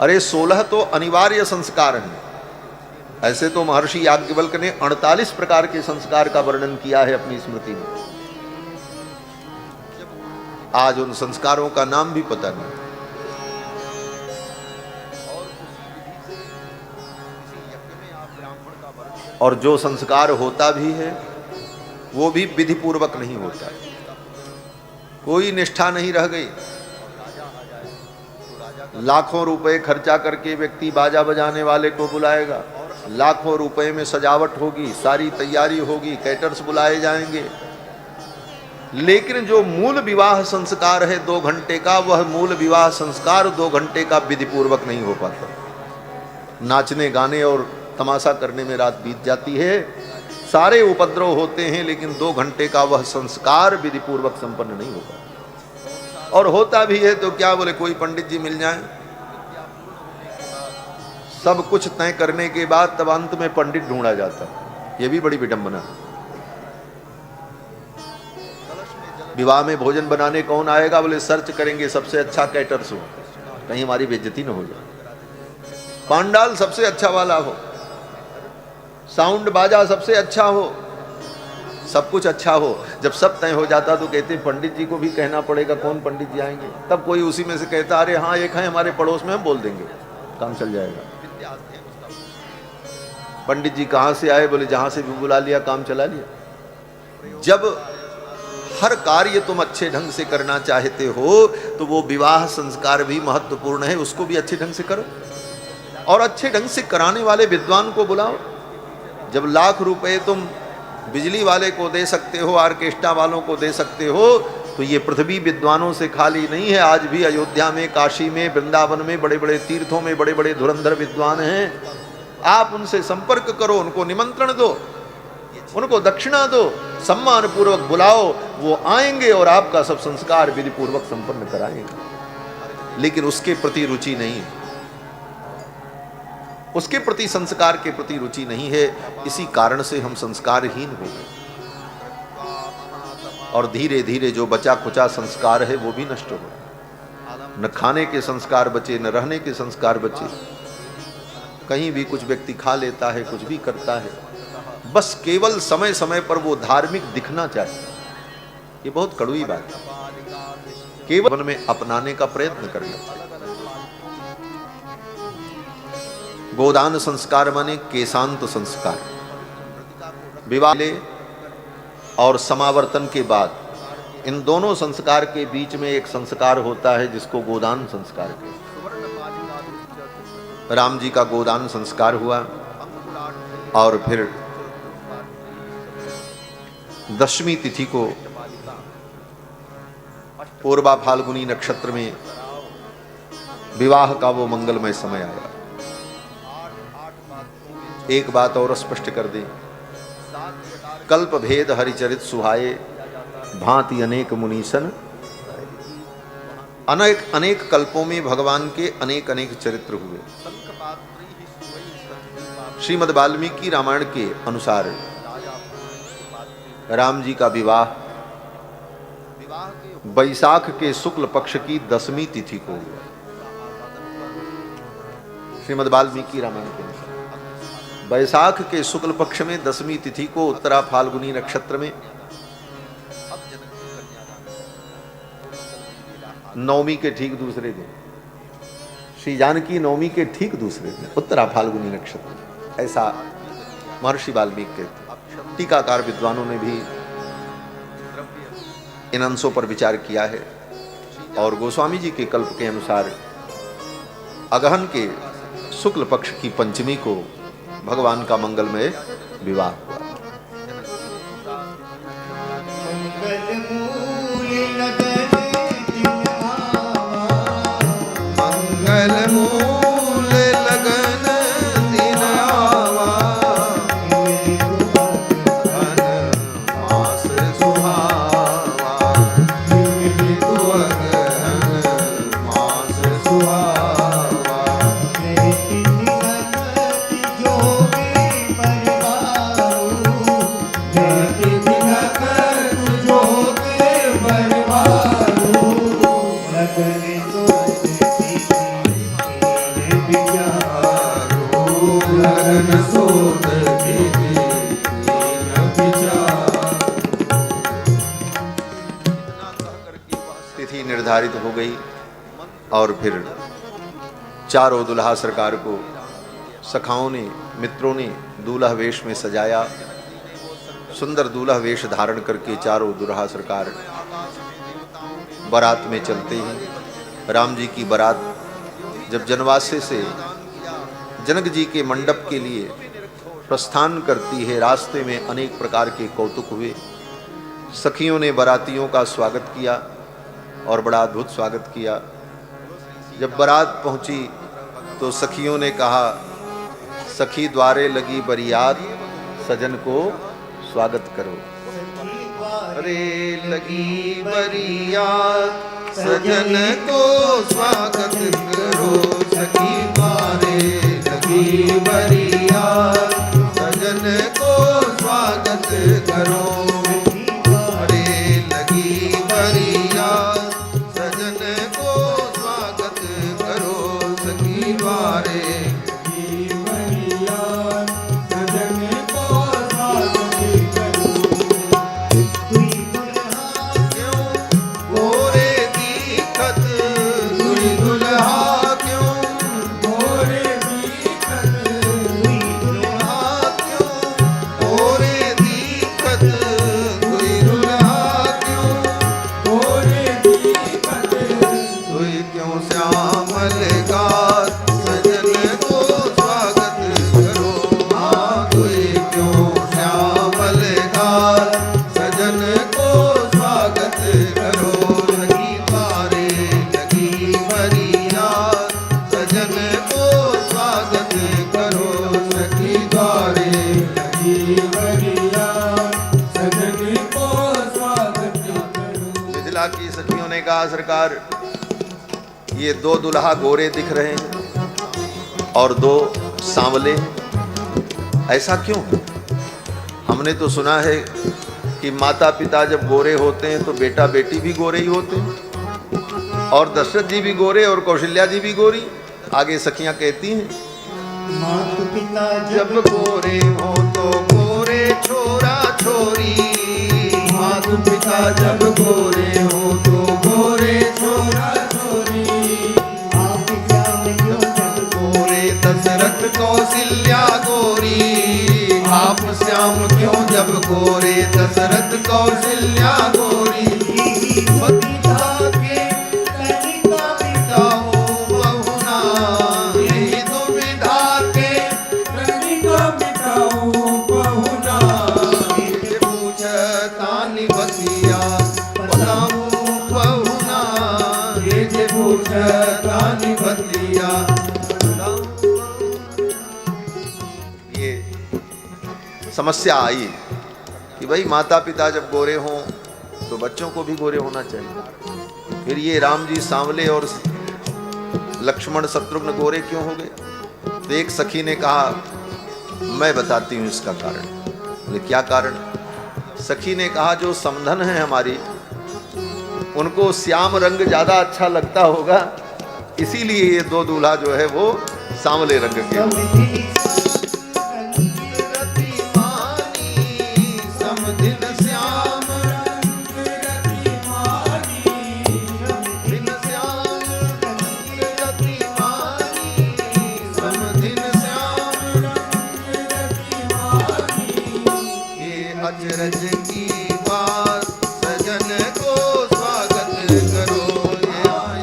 अरे 16 तो अनिवार्य संस्कार हैं। ऐसे तो महर्षि याज्ञवल्क्य ने 48 प्रकार के संस्कार का वर्णन किया है अपनी स्मृति में। आज उन संस्कारों का नाम भी पता नहीं। और जो संस्कार होता भी है वो भी विधि पूर्वक नहीं होता, कोई निष्ठा नहीं रह गई। लाखों रुपए खर्चा करके व्यक्ति बाजा बजाने वाले को बुलाएगा, लाखों रुपए में सजावट होगी, सारी तैयारी होगी, कैटर्स बुलाए जाएंगे, लेकिन जो मूल विवाह संस्कार है 2 घंटे का, वह मूल विवाह संस्कार 2 घंटे का विधि पूर्वक नहीं हो पाता। नाचने गाने और तमाशा करने में रात बीत जाती है, सारे उपद्रव होते हैं, लेकिन 2 घंटे का वह संस्कार विधि पूर्वक संपन्न नहीं होता। और होता भी है तो क्या, बोले कोई पंडित जी मिल जाए, सब कुछ तय करने के बाद तब अंत में पंडित ढूंढा जाता है। यह भी बड़ी विडंबना है। विवाह में भोजन बनाने कौन आएगा, बोले सर्च करेंगे सबसे अच्छा कैटर्स हो, कहीं हमारी बेइज्जती न हो जाए। पांडाल सबसे अच्छा वाला हो, साउंड बाजा सबसे अच्छा हो, सब कुछ अच्छा हो। जब सब तय हो जाता तो कहते पंडित जी को भी कहना पड़ेगा, कौन पंडित जी आएंगे? तब कोई उसी में से कहता अरे हाँ एक है हमारे पड़ोस में, हम बोल देंगे, काम चल जाएगा। पंडित जी कहाँ से आए, बोले जहां से भी बुला लिया, काम चला लिया। जब हर कार्य तुम अच्छे ढंग से करना चाहते हो तो वो विवाह संस्कार भी महत्वपूर्ण है, उसको भी अच्छे ढंग से करो और अच्छे ढंग से कराने वाले विद्वान को बुलाओ। जब लाख रुपए तुम बिजली वाले को दे सकते हो, ऑर्केस्ट्रा वालों को दे सकते हो, तो ये पृथ्वी विद्वानों से खाली नहीं है। आज भी अयोध्या में, काशी में, वृंदावन में, बड़े बड़े तीर्थों में बड़े बड़े धुरंधर विद्वान हैं। आप उनसे संपर्क करो, उनको निमंत्रण दो, उनको दक्षिणा दो, सम्मान पूर्वक बुलाओ, वो आएंगे और आपका सब संस्कार विधि पूर्वक संपन्न कराएंगे। लेकिन उसके प्रति रुचि नहीं है, उसके प्रति संस्कार के प्रति रुचि नहीं है। इसी कारण से हम संस्कारहीन हो गए और धीरे धीरे जो बचा खुचा संस्कार है वो भी नष्ट हो गया। न खाने के संस्कार बचे, न रहने के संस्कार बचे। कहीं भी कुछ व्यक्ति खा लेता है, कुछ भी करता है, बस केवल समय समय पर वो धार्मिक दिखना चाहता है। ये बहुत कड़वी बात है। केवल मन में अपनाने का प्रयत्न करना चाहिए। गोदान संस्कार माने केशांत संस्कार। विवाह और समावर्तन के बाद इन दोनों संस्कार के बीच में एक संस्कार होता है जिसको गोदान संस्कार कहते हैं। राम जी का गोदान संस्कार हुआ और फिर 10वीं तिथि को पूर्वा फाल्गुनी नक्षत्र में विवाह का वो मंगलमय समय आया। एक बात और स्पष्ट कर दें, कल्प भेद हरिचरित सुहाए, भांति अनेक मुनीसन। अनेक अनेक कल्पों में भगवान के अनेक अनेक चरित्र हुए। श्रीमद् वाल्मीकि रामायण के अनुसार राम जी का विवाह वैशाख के शुक्ल पक्ष की 10वीं तिथि को हुआ। श्रीमद् वाल्मीकि रामायण के अनुसार वैशाख के शुक्ल पक्ष में 10वीं तिथि को उत्तरा फाल्गुनी नक्षत्र में, नवमी के ठीक दूसरे दिन, श्री जानकी नवमी के ठीक दूसरे दिन, उत्तरा फाल्गुनी नक्षत्र, ऐसा महर्षि वाल्मीकि कहते। टीकाकार विद्वानों ने भी इन अंशों पर विचार किया है और गोस्वामी जी के कल्प के अनुसार अगहन के शुक्ल पक्ष की पंचमी को भगवान का मंगलमय विवाह हुआ। लगन सोध कीजिए दीन विचार। तिथि निर्धारित हो गई और फिर चारों दुल्हा सरकार को सखाओं ने, मित्रों ने दूल्हा वेश में सजाया। सुंदर दूल्हा वेश धारण करके चारों दुल्हा सरकार बारात में चलते हैं। राम जी की बारात जब जनवासे से जनक जी के मंडप के लिए प्रस्थान करती है, रास्ते में अनेक प्रकार के कौतुक हुए। सखियों ने बारातियों का स्वागत किया और बड़ा अद्भुत स्वागत किया। जब बारात पहुंची तो सखियों ने कहा, सखी द्वारे लगी बरियात, सजन को स्वागत करो। अरे लगी बरियात, सजन को स्वागत करो। सखी द्वारे लगी बरियात, सजन को स्वागत करो। अरे लगी बरियात, सजन को स्वागत करो। सखी द्वारे की सखियों ने कहा, सरकार ये दो दुल्हा गोरे दिख रहे हैं और दो सांवले, ऐसा क्यों? हमने तो सुना है कि माता पिता जब गोरे होते हैं तो बेटा बेटी भी गोरे ही होते हैं, और दशरथ जी भी गोरे और कौशल्या जी भी गोरी। आगे सखियां कहती हैं, माता पिता जब गोरे हो तो गोरे छोरा छोरी। माता पिता जब गोरे हो तो गोरे छोरा छोरी। आप श्याम क्यों जब गोरे दशरथ कौशल्या गोरी। आप श्याम क्यों जब गोरे दशरथ कौशल्या गोरी। पिता के कनिका पिता हो बहुना, यही दुविधा के कनिका पिता हो बहुना। ये पूछतानि बतिया बताऊं बहुना। ये जे पूछतानि बतिया ये समस्या आई कि भाई माता पिता जब गोरे हों तो बच्चों को भी गोरे होना चाहिए। फिर ये राम जी सांवले और लक्ष्मण शत्रुघ्न गोरे क्यों हो गए? तो एक सखी ने कहा, मैं बताती हूँ इसका कारण। बोले क्या कारण? सखी ने कहा, जो समधन है हमारी, उनको श्याम रंग ज्यादा अच्छा लगता होगा, इसीलिए ये दो दूल्हा जो है वो सांवले रंग के हैं। समधिन श्याम रंग रतिमानी। समधिन श्याम रंग रतिमानी। समधिन श्याम रंग रतिमानी। ये अचरज की बात सजन को स्वागत करो।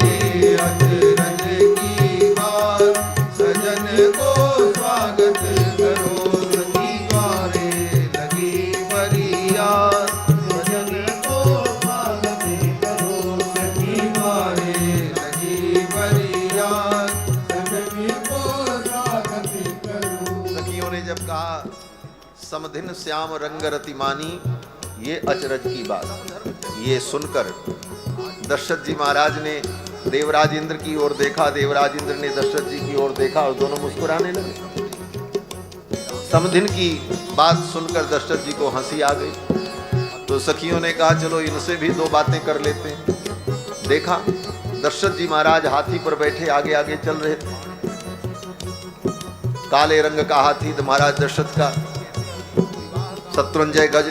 ये अचरज की बात सजन को स्वागत करो। सखी द्वारे लगी बरियात, सजन को स्वागत करो। सखी द्वारे लगी बरियात, सजन को स्वागत करो। सखियों ने जब कहा समधिन श्याम रंग रतिमानी, ये अचरज की बात, ये सुनकर दशरथ जी महाराज ने देवराज इंद्र की ओर देखा, देवराज इंद्र ने दशरथ जी की ओर देखा और दोनों मुस्कुराने लगे। समधिन की बात सुनकर दशरथ जी को हंसी आ गई। तो सखियों ने कहा, चलो इनसे भी दो बातें कर लेते हैं। देखा दशरथ जी महाराज हाथी पर बैठे आगे आगे चल रहे थे। काले रंग का हाथी तो महाराज दशरथ का, शत्रुंजय गज,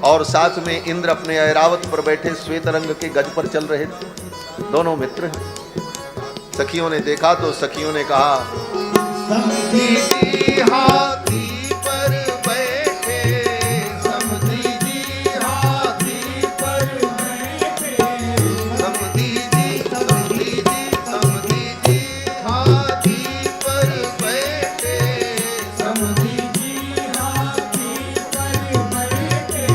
और साथ में इंद्र अपने ऐरावत पर बैठे श्वेत रंग के गज पर चल रहे थे। दोनों मित्र हैं। सखियों ने देखा तो सखियों ने कहा, समधी जी हाथी पर बैठे, समधी जी हाथी पर बैठे, समधी जी, समधी जी, समधी जी हाथी पर बैठे, समधी जी हाथी पर बैठे,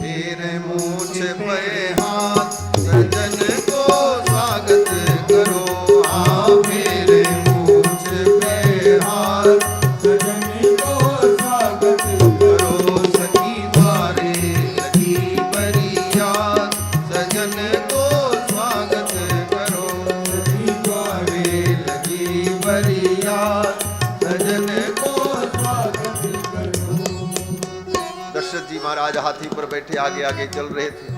ढेर मूछ पे हाथ सजन को स्वागत करो। हाँ मेरे मूछ पे हाथ सजन को स्वागत करो। सखी द्वारे लगी बरियात सजन को स्वागत करो। सखी द्वारे लगी बरियात सजन को स्वागत करो। दशरथ जी महाराज हाथी पर बैठे आगे आगे चल रहे थे।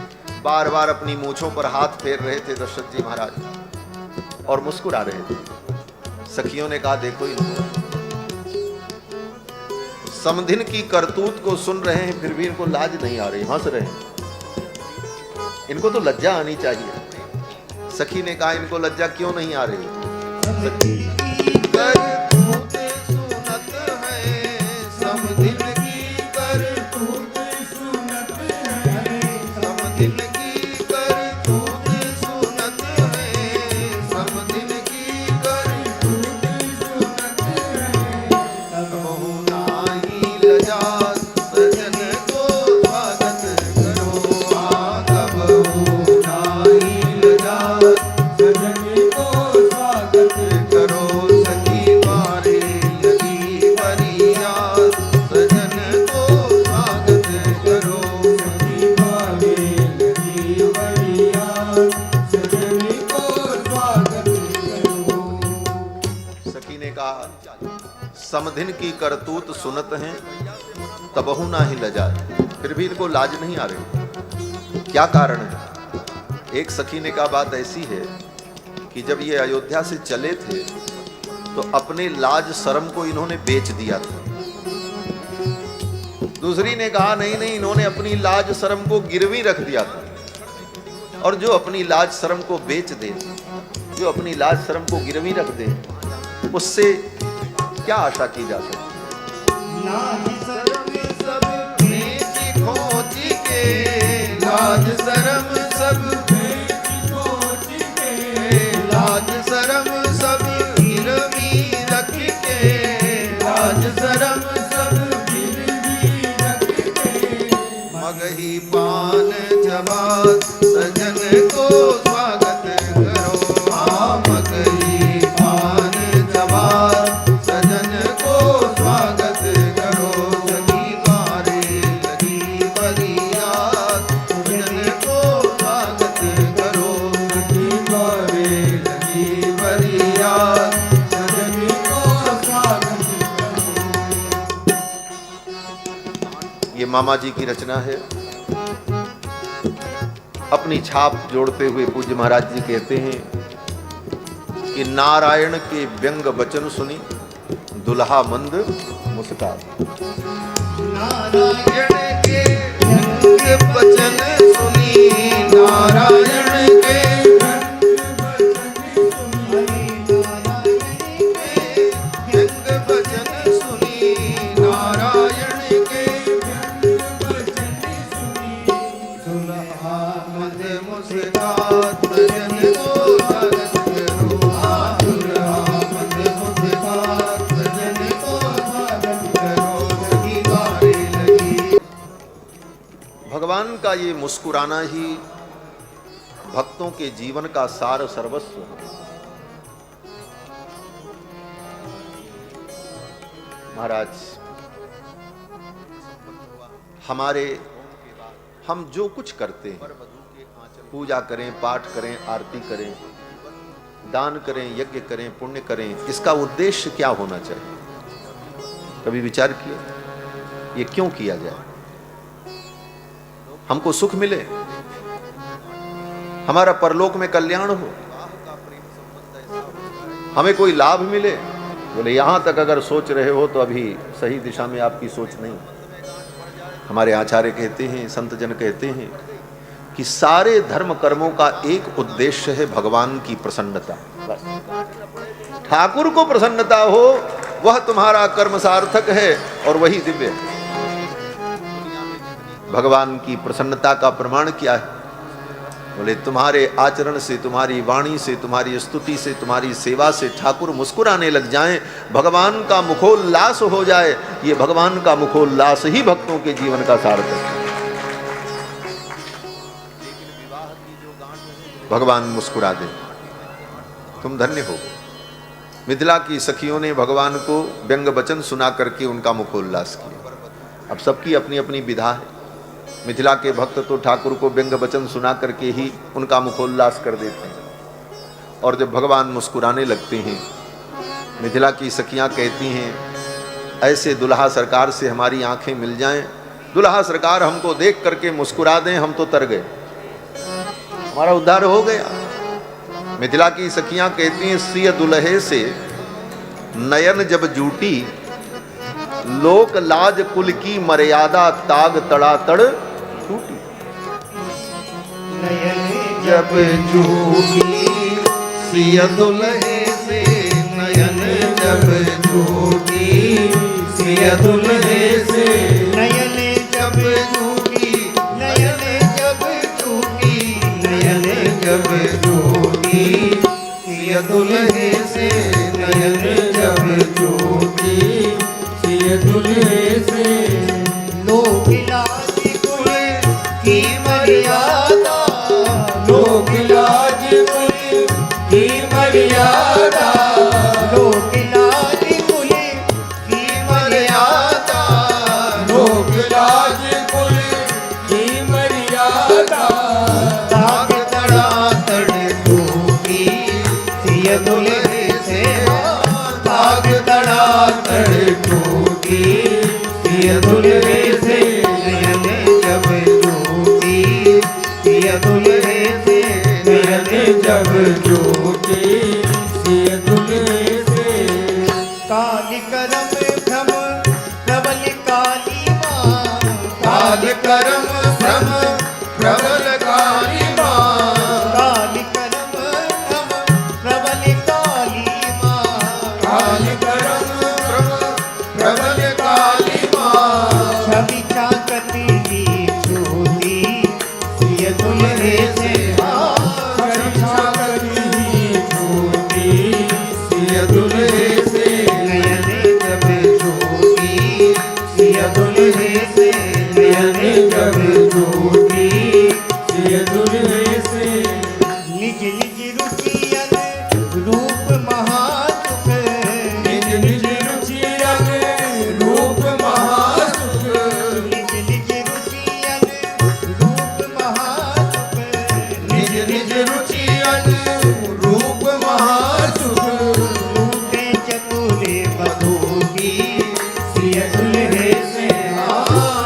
बार बार अपनी मूंछों पर हाथ फेर रहे थे दशरथ जी महाराज और मुस्कुरा रहे थे। सखियों ने कहा, देखो इनको, समधिन की करतूत को सुन रहे हैं फिर भी इनको लाज नहीं आ रही, हंस रहे हैं। इनको तो लज्जा आनी चाहिए। सखी ने कहा, इनको लज्जा क्यों नहीं आ रही? करतूत सुनत है, समधिन की करतूत सुनत है, समधिन की करतूत सुनत है, समधिन की करतूत सुनत है। कबहू नाही लजात सजन को स्वागत करो। हाँ कबहू नाही लजात सजन को स्वागत करो। सखी द्वारे लगी बरियात सजन को स्वागत करो। सखी द्वारे लगी बरियात सजन को स्वागत करो। सखी ने कहा, समधिन की करतूत सुनत हैं तबहु नाही लजात, फिर भी इनको लाज नहीं आ रही। क्या कारण है? एक सखी ने कहा, बात ऐसी है कि जब ये अयोध्या से चले थे तो अपने लाज शर्म को इन्होंने बेच दिया था। दूसरी ने कहा, नहीं नहीं, इन्होंने अपनी लाज शर्म को गिरवी रख दिया था। और जो अपनी लाज शर्म को बेच दे, जो अपनी लाज शर्म को गिरवी रख दे, उससे क्या आशा की जा सकती? लाज शर्म सब बेच खोज के, लाज शर्म सब बेच खोज के, लाज शर्म सब गिरवी रख के, लाज शर्म सब गिरवी रख के, मगही पान जवात सजन को स्वागत करो। हाँ मगही पान जवात सजन को स्वागत करो। सखी द्वारे लगी बरियात सजन को स्वागत करो। सखी द्वारे लगी बरियात सजन को स्वागत करो। ये मामा जी की रचना है। अपनी छाप जोड़ते हुए पूज्य महाराज जी कहते हैं कि नारायण के व्यंग वचन सुनी दुल्हा मंद मुस्कान। नारायण के व्यंग वचन सुनी, नारायण के व्यंग वचन सुनी, नारायण के व्यंग वचन सुनी, दुल्हा मंद मुस्कान सजन को स्वागत करो। हाँ दुल्हा मंद मुस्कान सजन को स्वागत करो। सखी द्वारे लगी। भगवान का ये मुस्कुराना ही भक्तों के जीवन का सार सर्वस्व है। महाराज, हम जो कुछ करते हैं, पूजा करें, पाठ करें, आरती करें, दान करें, यज्ञ करें, पुण्य करें, इसका उद्देश्य क्या होना चाहिए? कभी विचार किया ये क्यों किया जाए? हमको सुख मिले, हमारा परलोक में कल्याण हो, हमें कोई लाभ मिले। बोले यहां तक अगर सोच रहे हो तो अभी सही दिशा में आपकी सोच नहीं। हमारे आचार्य कहते हैं, संत जन कहते हैं कि सारे धर्म कर्मों का एक उद्देश्य है भगवान की प्रसन्नता। बस ठाकुर को प्रसन्नता हो, वह तुम्हारा कर्म सार्थक है और वही दिव्य है। भगवान की प्रसन्नता का प्रमाण क्या है? बोले तुम्हारे आचरण से, तुम्हारी वाणी से, तुम्हारी स्तुति से, तुम्हारी सेवा से ठाकुर मुस्कुराने लग जाएं, भगवान का मुखोल्लास हो जाए। ये भगवान का मुखोल्लास ही भक्तों के जीवन का सार्थक है। भगवान मुस्कुरा दे, तुम धन्य हो। मिथिला की सखियों ने भगवान को व्यंग वचन सुना करके उनका मुखोल्लास किया। अब सबकी अपनी अपनी विधा है। मिथिला के भक्त तो ठाकुर को व्यंग वचन सुना करके ही उनका मुखोल्लास कर देते हैं। और जब भगवान मुस्कुराने लगते हैं, मिथिला की सखियां कहती हैं ऐसे दुल्हा सरकार से हमारी आंखें मिल जाएं, दुल्हा सरकार हमको देख करके मुस्कुरा दें, हम तो तर गए, हमारा उद्धार हो गया। मिथिला की सखियां कहती हैं सिय दुल्हे से नयन जब जूटी, लोक लाज कुल की मर्यादा ताग तड़ातड़ टूटी। नयन जब जूटी सिय दुल्हे से, नयन जब जूटी सिय दुल्हे से, नयन जब जूटी, नयन जब जूटी, नयन जब जूटी सिय दुल्हे से, नयन जब जूटी सिय दुल्हे से, लोक लाज कुल की मर्यादा, लोक लाज कुल की मर्यादा, लोक लाज कुल की मर्यादा, लोक लाज कुल की मर्यादा, ताक तड़ातड़ टूटी सिय दुल्हे से, ताक तड़ातड़ टूटी सिय दुल्हे से, नयन जब जूटी सिय दुल्हे से, नयन जब जूटी सिय दुल्हे से। काल करम भ्रम प्रबल काली माँ, काल करम भ्रम प्रबल काली माँ, काल करम भ्रम प्रबल काली माँ, काल करम भ्रम प्रबल काली माँ, छवि चाकती ली छूटी सिय दुल्हे से, छवि चाकती ली छूटी सिय दुल्हे से, नयन जब जूटी सिय दुल्हे से, नयन जब जूटी सिय दुल्हे से। निज निज रुचियन रूप महासुख, निज निज रुचियन रूप महासुख, निज निज रुचियन रूप महासुख, निज निज रुचियन रूप महासुख, रूपे चतुरे बधू की सिय दुल्हे से,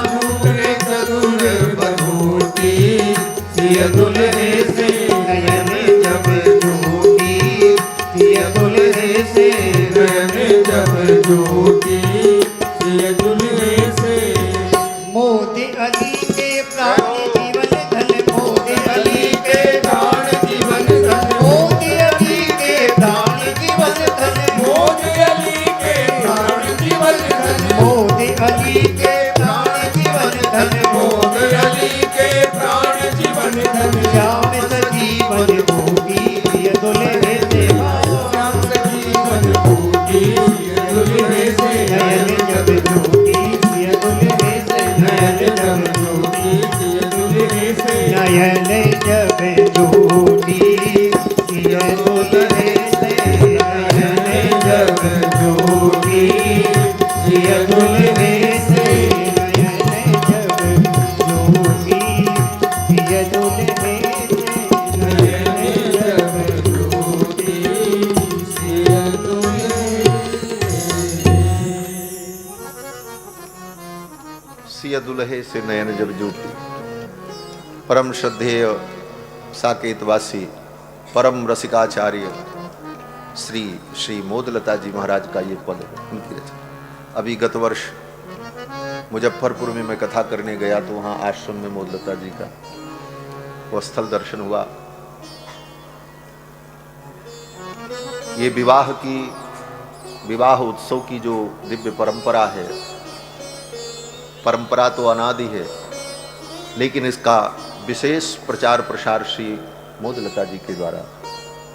रूपे चतुरे बधू की सिय दुल्हे से, नयन जब जूटी सिय दुल्हे से, नयन जब जूटी सिय दुल्हे से। मोदी अली के प्राण जीवन धन, मोदी अली के प्राण जीवन धन, मोदी अली के प्राण जीवन धन, मोदी अली के प्राण जीवन धन, मोदी अली के प्राण जीवन धन, मोदी अली के प्राण जीवन धन, श्याम सजीवन भोगी सिय दुल्हे से, श्याम सजीवन भोगी सिय दुल्हे से, नयन जब जूटी सिय दुल्हे से, नयन जब जूटी सिय दुल्हे से, नयन जब जूटी सिय दुल्हे से, नयन जब जूटी सिय दुल्हे से, नयन जब जूटी सिय दुल्हे से, नयन जब जूटी सिय दुल्हे सिय दुल्हे से नयन जब जूटी। परम श्रद्धेय साकेतवासी परम रसिकाचार्य श्री श्री मोदलता जी महाराज का ये पद है, उनकी रचना। अभी गत वर्ष मुजफ्फरपुर में मैं कथा करने गया तो वहाँ आश्रम में मोदलता जी का वो स्थल दर्शन हुआ। ये विवाह उत्सव की जो दिव्य परंपरा है, परंपरा तो अनादि है, लेकिन इसका विशेष प्रचार प्रसार श्री मोदलता जी के द्वारा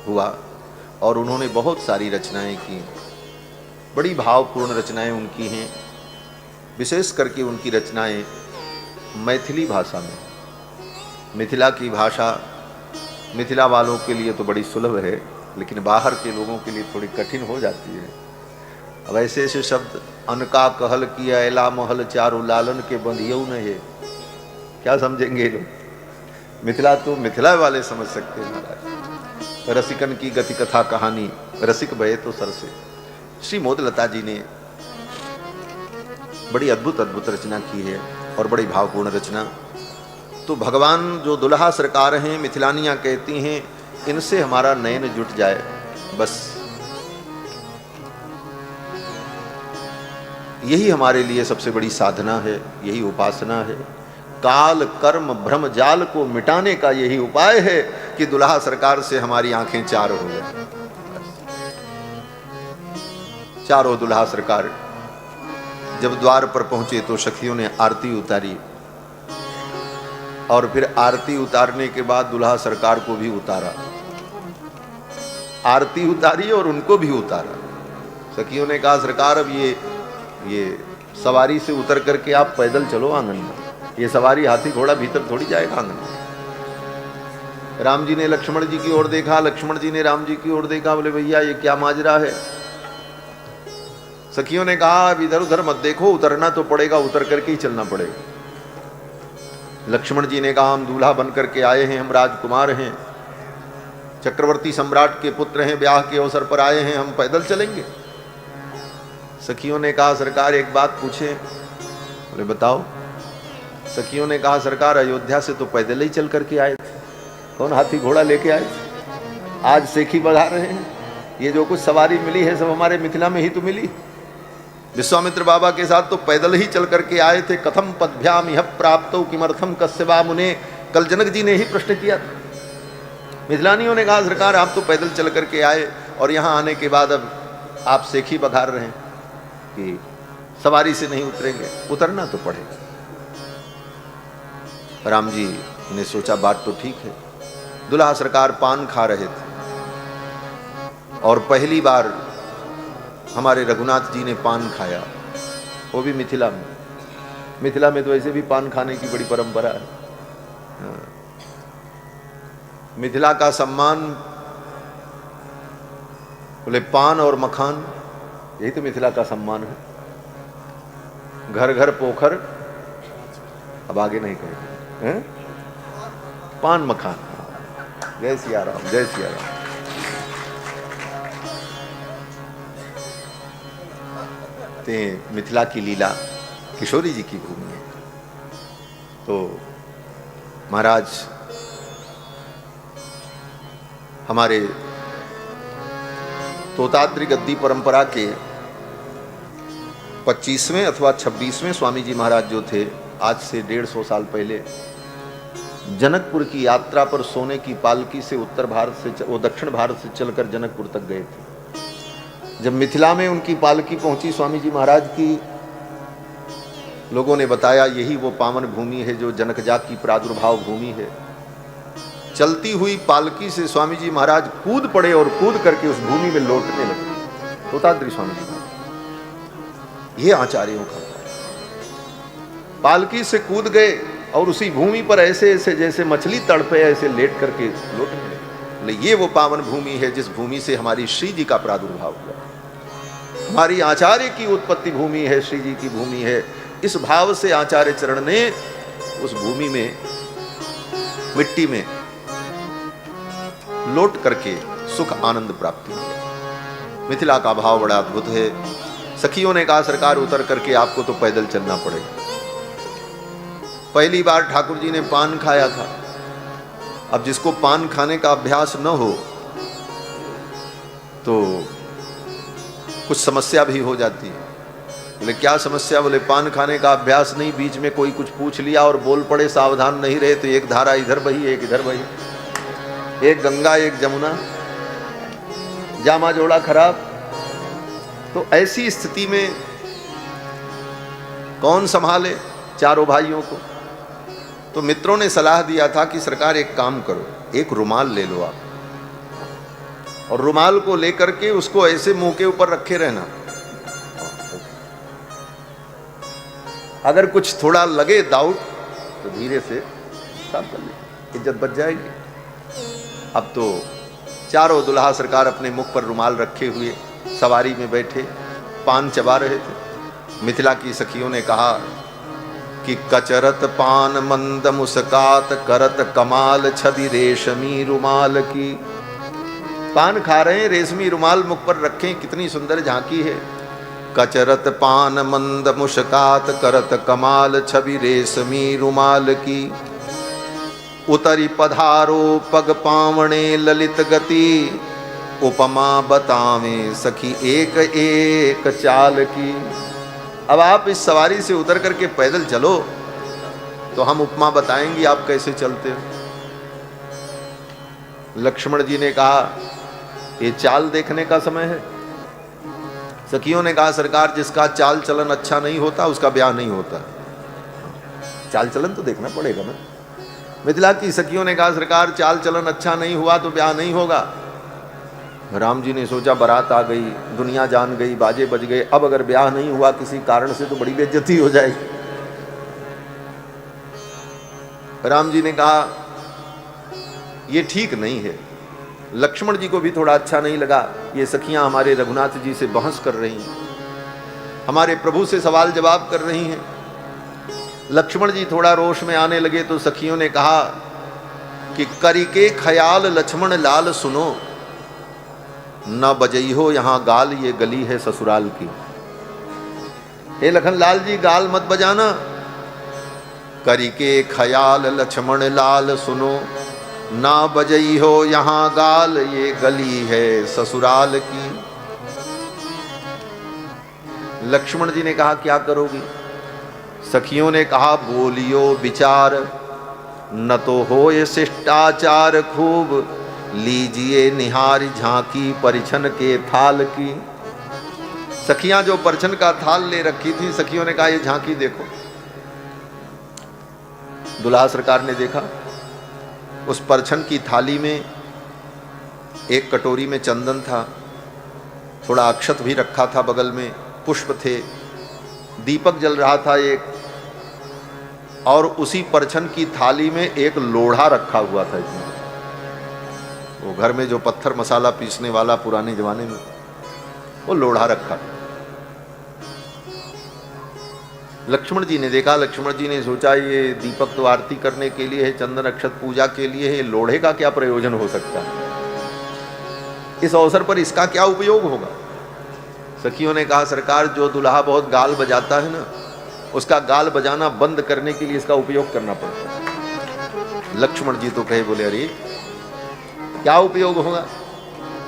हुआ और उन्होंने बहुत सारी रचनाएं की। बड़ी भावपूर्ण रचनाएं उनकी हैं। विशेष करके उनकी रचनाएं मैथिली भाषा में, मिथिला की भाषा मिथिला वालों के लिए तो बड़ी सुलभ है, लेकिन बाहर के लोगों के लिए थोड़ी कठिन हो जाती है। अब ऐसे ऐसे शब्द अनका कहल किया एला महल चारों लालन के बंधियऊ न है, क्या समझेंगे लोग? मिथिला तो मिथिला वाले समझ सकते हैं महाराज। रसिकन की गति कथा कहानी रसिक भये तो सर से। श्री मोदलता जी ने बड़ी अद्भुत अद्भुत रचना की है और बड़ी भावपूर्ण रचना। तो भगवान जो दुल्हा सरकार हैं, मिथिलानियां कहती हैं, इनसे हमारा नयन जुट जाए बस, यही हमारे लिए सबसे बड़ी साधना है, यही उपासना है। काल कर्म भ्रम जाल को मिटाने का यही उपाय है कि दुल्हा सरकार से हमारी आंखें चार हो जाए। चारों दुल्हा सरकार जब द्वार पर पहुंचे तो सखियों ने आरती उतारी और फिर आरती उतारने के बाद दुल्हा सरकार को भी उतारा। आरती उतारी और उनको भी उतारा। सखियों ने कहा सरकार अब ये सवारी से उतर करके आप पैदल चलो आंगन में, ये सवारी हाथी घोड़ा भीतर थोड़ी जाएगा आंगन में। राम जी ने लक्ष्मण जी की ओर देखा, लक्ष्मण जी ने राम जी की ओर देखा, बोले भैया ये क्या माजरा है। सखियों ने कहा अब इधर उधर मत देखो, उतरना तो पड़ेगा, उतर करके ही चलना पड़ेगा। लक्ष्मण जी ने कहा हम दूल्हा बन करके आए हैं, हम राजकुमार हैं, चक्रवर्ती सम्राट के पुत्र हैं, ब्याह के अवसर पर आए हैं, हम पैदल चलेंगे। सखियों ने कहा सरकार एक बात पूछे। बोले बताओ। सखियों ने कहा सरकार अयोध्या से तो पैदल ही चल करके आए थे, कौन हाथी घोड़ा लेके आए थे? आज सेखी बधा रहे हैं, ये जो कुछ सवारी मिली है सब हमारे मिथिला में ही तो मिली। विश्वामित्र बाबा के साथ तो पैदल ही चल करके आए थे। कथम पदभ्याम यह प्राप्तो किमर्थम कस्यवा मुने, कल जनक जी ने ही प्रश्न किया था। मिथिलानियों ने कहा सरकार आप तो पैदल चल करके आए और यहाँ आने के बाद अब आप सेखी बघार रहे हैं कि सवारी से नहीं उतरेंगे, उतरना तो पड़ेगा। राम जी ने सोचा बात तो ठीक है। दुल्हा सरकार पान खा रहे थे और पहली बार हमारे रघुनाथ जी ने पान खाया, वो भी मिथिला में। मिथिला में तो ऐसे भी पान खाने की बड़ी परंपरा है। मिथिला का सम्मान बोले पान और मखान, यही तो मिथिला का सम्मान है। घर घर पोखर, अब आगे नहीं कहेंगे, पान मखान। जय सिया राम, जय सिया राम। ते मिथिला की लीला किशोरी जी की भूमि है। तो महाराज हमारे तोताद्रि गद्दी परंपरा के 25वें अथवा 26वें स्वामी जी महाराज जो थे, आज से 150 साल पहले जनकपुर की यात्रा पर सोने की पालकी से उत्तर भारत से वो दक्षिण भारत से चलकर जनकपुर तक गए थे। जब मिथिला में उनकी पालकी पहुंची स्वामी जी महाराज की, लोगों ने बताया यही वो पावन भूमि है जो जनकजा की प्रादुर्भाव भूमि है। चलती हुई पालकी से स्वामी जी महाराज कूद पड़े और कूद करके उस भूमि में लौटने लगे। तोताद्रि स्वामी जी महाराज, ये आचार्यों का पालकी से कूद गए और उसी भूमि पर ऐसे ऐसे जैसे मछली तड़पे ऐसे लेट करके लौटने लगे। ये वो पावन भूमि है जिस भूमि से हमारी श्री जी का प्रादुर्भाव हुआ, हमारी आचार्य की उत्पत्ति भूमि है, श्री जी की भूमि है। इस भाव से आचार्य चरण ने उस भूमि में मिट्टी में लौट करके सुख आनंद प्राप्त किया। मिथिला का भाव बड़ा अद्भुत है। सखियों ने कहा सरकार उतर करके आपको तो पैदल चलना पड़ेगा। पहली बार ठाकुर जी ने पान खाया था अब जिसको पान खाने का अभ्यास न हो तो कुछ समस्या भी हो जाती है। बोले क्या समस्या? बोले पान खाने का अभ्यास नहीं, बीच में कोई कुछ पूछ लिया और बोल पड़े, सावधान नहीं रहे तो एक धारा इधर बही एक इधर बही, एक गंगा एक जमुना, जामा जोड़ा खराब। तो ऐसी स्थिति में कौन संभाले चारों भाइयों को? तो मित्रों ने सलाह दिया था कि सरकार एक काम करो, एक रुमाल ले लो आप, और रुमाल को लेकर के उसको ऐसे मुंह के ऊपर रखे रहना, अगर कुछ थोड़ा लगे डाउट तो धीरे से साफ कर ले, इज्जत बच जाएगी। अब तो चारों दुल्हा सरकार अपने मुख पर रुमाल रखे हुए सवारी में बैठे पान चबा रहे थे। मिथिला की सखियों ने कहा कि कचरत पान मंद मुस्कात करत कमाल छवि रेशमी रुमाल की। पान खा रहे हैं, रेशमी रुमाल मुख पर रखें, कितनी सुंदर झांकी है। कचरत पान मंद मुस्कात करत कमाल छवि रेशमी रुमाल की। उतरी पधारो पग पावणे ललित गति उपमा बतावे सखी एक एक चाल की। अब आप इस सवारी से उतर करके पैदल चलो तो हम उपमा बताएंगे आप कैसे चलते हो। लक्ष्मण जी ने कहा ये चाल देखने का समय है। सखियों ने कहा सरकार जिसका चाल चलन अच्छा नहीं होता उसका ब्याह नहीं होता। चाल चलन तो देखना पड़ेगा ना। मिथिला की सखियों ने कहा सरकार चाल चलन अच्छा नहीं हुआ तो ब्याह नहीं होगा। राम जी ने सोचा बारात आ गई, दुनिया जान गई, बाजे बज गए, अब अगर ब्याह नहीं हुआ किसी कारण से तो बड़ी बेइज्जती हो जाएगी। राम जी ने कहा ये ठीक नहीं है। लक्ष्मण जी को भी थोड़ा अच्छा नहीं लगा, ये सखियां हमारे रघुनाथ जी से बहस कर रही हैं, हमारे प्रभु से सवाल जवाब कर रही हैं। लक्ष्मण जी थोड़ा रोष में आने लगे तो सखियों ने कहा कि करी के ख्याल लक्ष्मण लाल सुनो, न बजई हो यहां गाल, ये गली है ससुराल की। हे लखन लाल जी गाल मत बजाना। करी के ख्याल लक्ष्मण लाल सुनो, ना बजई हो यहां गाल, ये गली है ससुराल की। लक्ष्मण जी ने कहा क्या करोगी? सखियों ने कहा बोलियो विचार, न तो हो ये शिष्टाचार खूब, लीजिए निहारी झांकी परिछन के थाल की। सखियां जो परिछन का थाल ले रखी थी, सखियों ने कहा ये झांकी देखो। दुल्हा सरकार ने देखा, उस परछन की थाली में एक कटोरी में चंदन था, थोड़ा अक्षत भी रखा था, बगल में पुष्प थे, दीपक जल रहा था एक, और उसी परछन की थाली में एक लोढ़ा रखा हुआ था। इसमें वो घर में जो पत्थर मसाला पीसने वाला पुराने जमाने में वो लोढ़ा रखा। लक्ष्मण जी ने देखा, लक्ष्मण जी ने सोचा ये दीपक तो आरती करने के लिए है, चंदन अक्षत पूजा के लिए है, लोढ़े का क्या प्रयोजन हो सकता है, इस अवसर पर इसका क्या उपयोग होगा। सखियों ने कहा सरकार जो दुल्हा बहुत गाल बजाता है ना, उसका गाल बजाना बंद करने के लिए इसका उपयोग करना पड़ता है। लक्ष्मण जी तो कहे, बोले अरे क्या उपयोग होगा।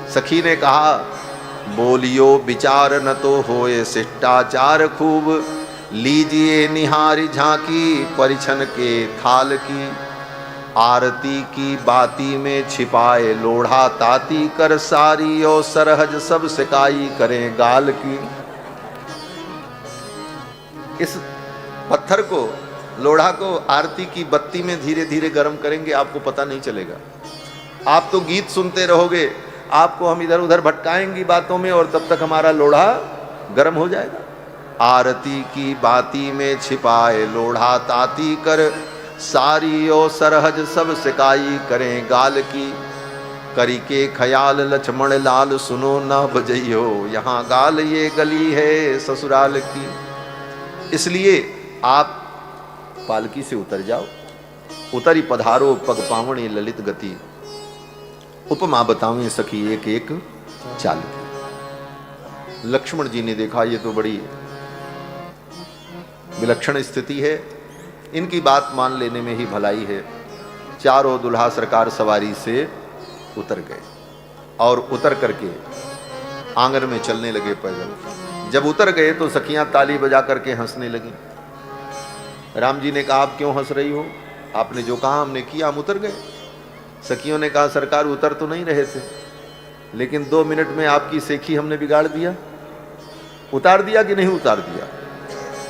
सखी ने कहा बोलियो विचार न तो होए शिष्टाचार खूब, लीजिए निहारी झांकी परिछन के थाल की। आरती की बाती में छिपाए लोढ़ा ताती, कर सारी और सरहज सब सिकाई करें गाल की। इस पत्थर को, लोढ़ा को आरती की बत्ती में धीरे धीरे गर्म करेंगे, आपको पता नहीं चलेगा। आप तो गीत सुनते रहोगे, आपको हम इधर उधर भटकाएंगी बातों में, और तब तक हमारा लोढ़ा गर्म हो जाएगा। आरती की बाती में छिपाए लोढ़ा ताती, कर सारी ओ सरहज सब सिकाई करें गाल की। करी के ख्याल लक्ष्मण लाल सुनो, ना बजइयो यहाँ गाल, ये गली है ससुराल की। इसलिए आप पालकी से उतर जाओ। उतरी पधारो पग पावणी ललित गति, उपमा बतावें सखी एक एक चाल की। लक्ष्मण जी ने देखा ये तो बड़ी विलक्षण स्थिति है, इनकी बात मान लेने में ही भलाई है। चारों दुल्हा सरकार सवारी से उतर गए और उतर करके आंगन में चलने लगे पैदल। जब उतर गए तो सखियां ताली बजा करके हंसने लगी। राम जी ने कहा, आप क्यों हंस रही हो? आपने जो कहा हमने किया, हम उतर गए। सखियों ने कहा, सरकार उतर तो नहीं रहे थे, लेकिन 2 मिनट में आपकी सेखी हमने बिगाड़ दिया। उतार दिया कि नहीं उतार दिया?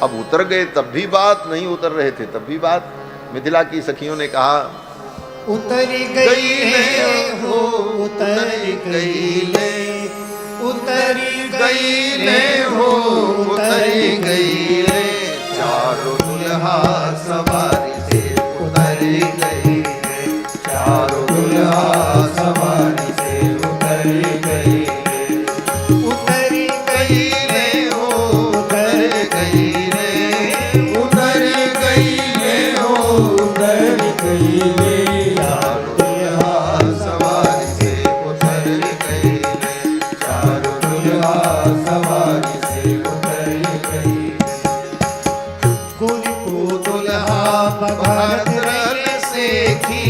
अब उतर गए तब भी बात, नहीं उतर रहे थे तब भी बात। मिथिला की सखियों ने कहा, उतर गई ले हो, उतर गई ले, उतर गई ले हो, उतर गई ले, चारों दुल्हा सवारी से उतर गई ले, चारों दुल्हा सवारी से उतर गई ले, उतर गई ले हो, उतर गई ले, उतर गई ले हो, उतर गई ले, चारों दुल्हा सवारी से उतर गई ले, चारों दुल्हा सवारी से उतर गई ले। गुर को दुल्हा भगत रल सेखी,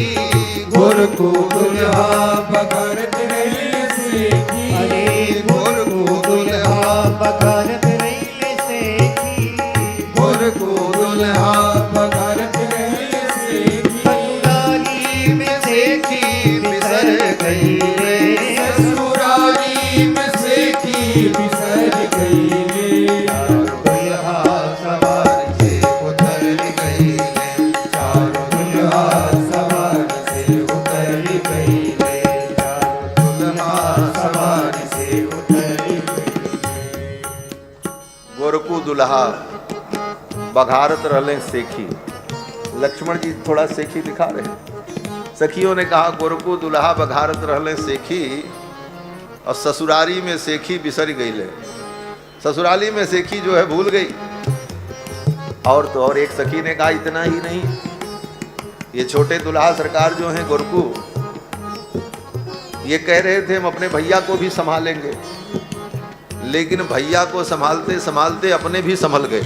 गुर को दुल्हा भगत रल सेखी, अरे गुर को दुल्हा बघारत रही सेखी, गुर को दुल्हा भगत रल सेखी, ससुराली में सेखी बिसर गई रे, ससुराली में सेखी बिसर गई रे, चारों दुल्हा सवारी से उतर गई ले, चारों दुल्हा सवारी से उतर गई ले, चारों दुल्हा सवारी से उतर गई। गोरकू दुल्हा बघारत रहले सेखी। लक्ष्मण जी थोड़ा सेखी दिखा रहे। सखियों ने कहा, गोरकू दुल्हा बघारत रहले सेखी और ससुरारी में सेखी बिसर गई ले। ससुराली में सेखी जो है भूल गई। और तो और एक सखी ने कहा, इतना ही नहीं, ये छोटे दुल्हा सरकार जो हैं गोरकू, ये कह रहे थे हम अपने भैया को भी संभालेंगे, लेकिन भैया को संभालते संभालते अपने भी संभल गए।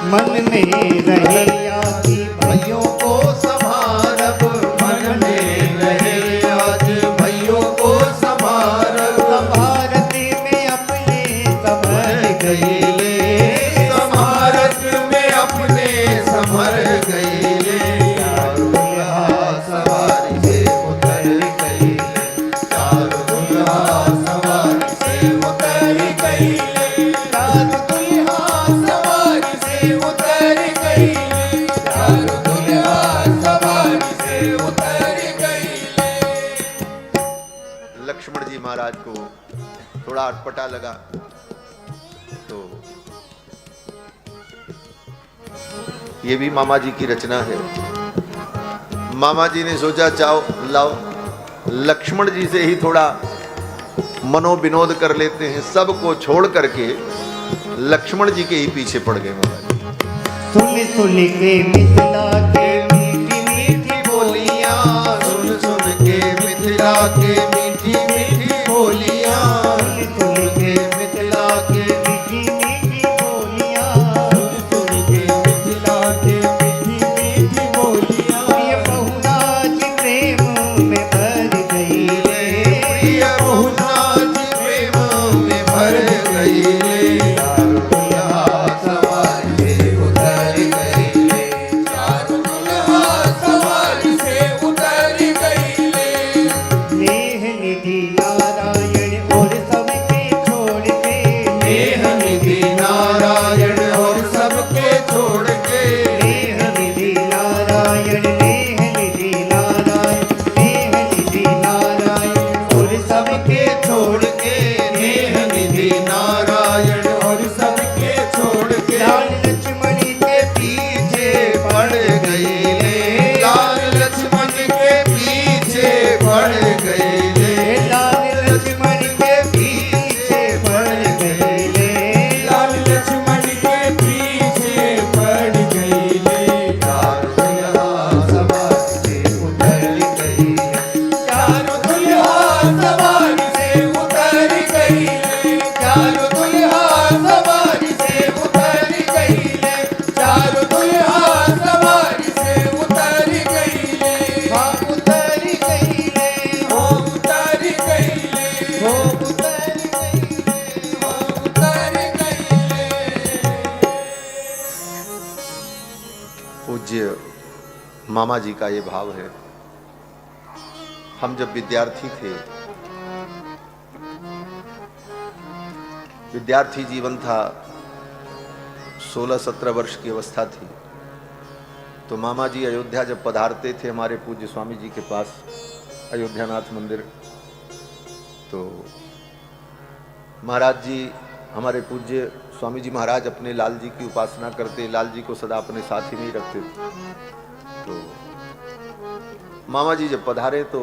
मन में रहे आदि भाइयों को संभारब, मन में रहे आज भाइयों को संभारब, भारत में अपने संभर समर गई ले, समारत में अपने संभर गई ले, चारों दुल्हा सवारी से उतर गई ले, चारों दुल्हा सवारी से उतर गई ले, चारों दुल्हा सवारी से उतर गई ले, चारों दुल्हा सवारी से उतर गई ले। लक्ष्मण जी महाराज को थोड़ा अटपटा लगा तो ये भी मामा जी की रचना है। मामा जी ने सोचा, चाओ लाओ लक्ष्मण जी से ही थोड़ा मनोविनोद कर लेते हैं। सबको छोड़ करके लक्ष्मण जी के ही पीछे पड़ गए मामा जी। सुन सुन के मिथिला के मीठी मीठी बोलियां, सुन सुन के मिथिला के मीठी मीठी बोलियां, सुन के मिथिला के मीठी मीठी बोलियां, सुन के मिथिला के मीठी मीठी बोलियां, प्रिय बहुराज प्रेम में भर गई ले, प्रिय बहुराज प्रेम में भर गई ले, चारों दुल्हा सवारी से उतर गई ले, चारों दुल्हा सवारी से उतर गई ले, नेह निधि नारायण और सबके छोड़ के, नेह निधि नारायण और सबके छोड़ के, नेह निधि नारायण, नेह निधि नारायण, नेह निधि नारायण और सबके छोड़ के, नेह निधि नारायण और सबके छोड़ के, लाल लक्ष्मण के पीछे पड़ गई ले, लाल लक्ष्मण के पीछे पड़ गई ले, लाल लक्ष्मण के पीछे पड़ गए ले, लाल लक्ष्मण के पीछे पड़ गई ले, चारों दुल्हा सवारी से उतर गई ले, चारों दुल्हा सवारी से उतर गई ले, चारों दुल्हा सवारी से उतर गई ले, चारों दुल्हा सवारी से उतर मामा जी का ये भाव है। हम जब विद्यार्थी थे, विद्यार्थी जीवन था, 16-17 वर्ष की अवस्था थी, तो मामा जी अयोध्या जब पधारते थे हमारे पूज्य स्वामी जी के पास, अयोध्यानाथ मंदिर, तो महाराज जी, हमारे पूज्य स्वामी जी महाराज अपने लाल जी की उपासना करते, लाल जी को सदा अपने साथ ही नहीं रखते थे। तो मामा जी जब पधारे तो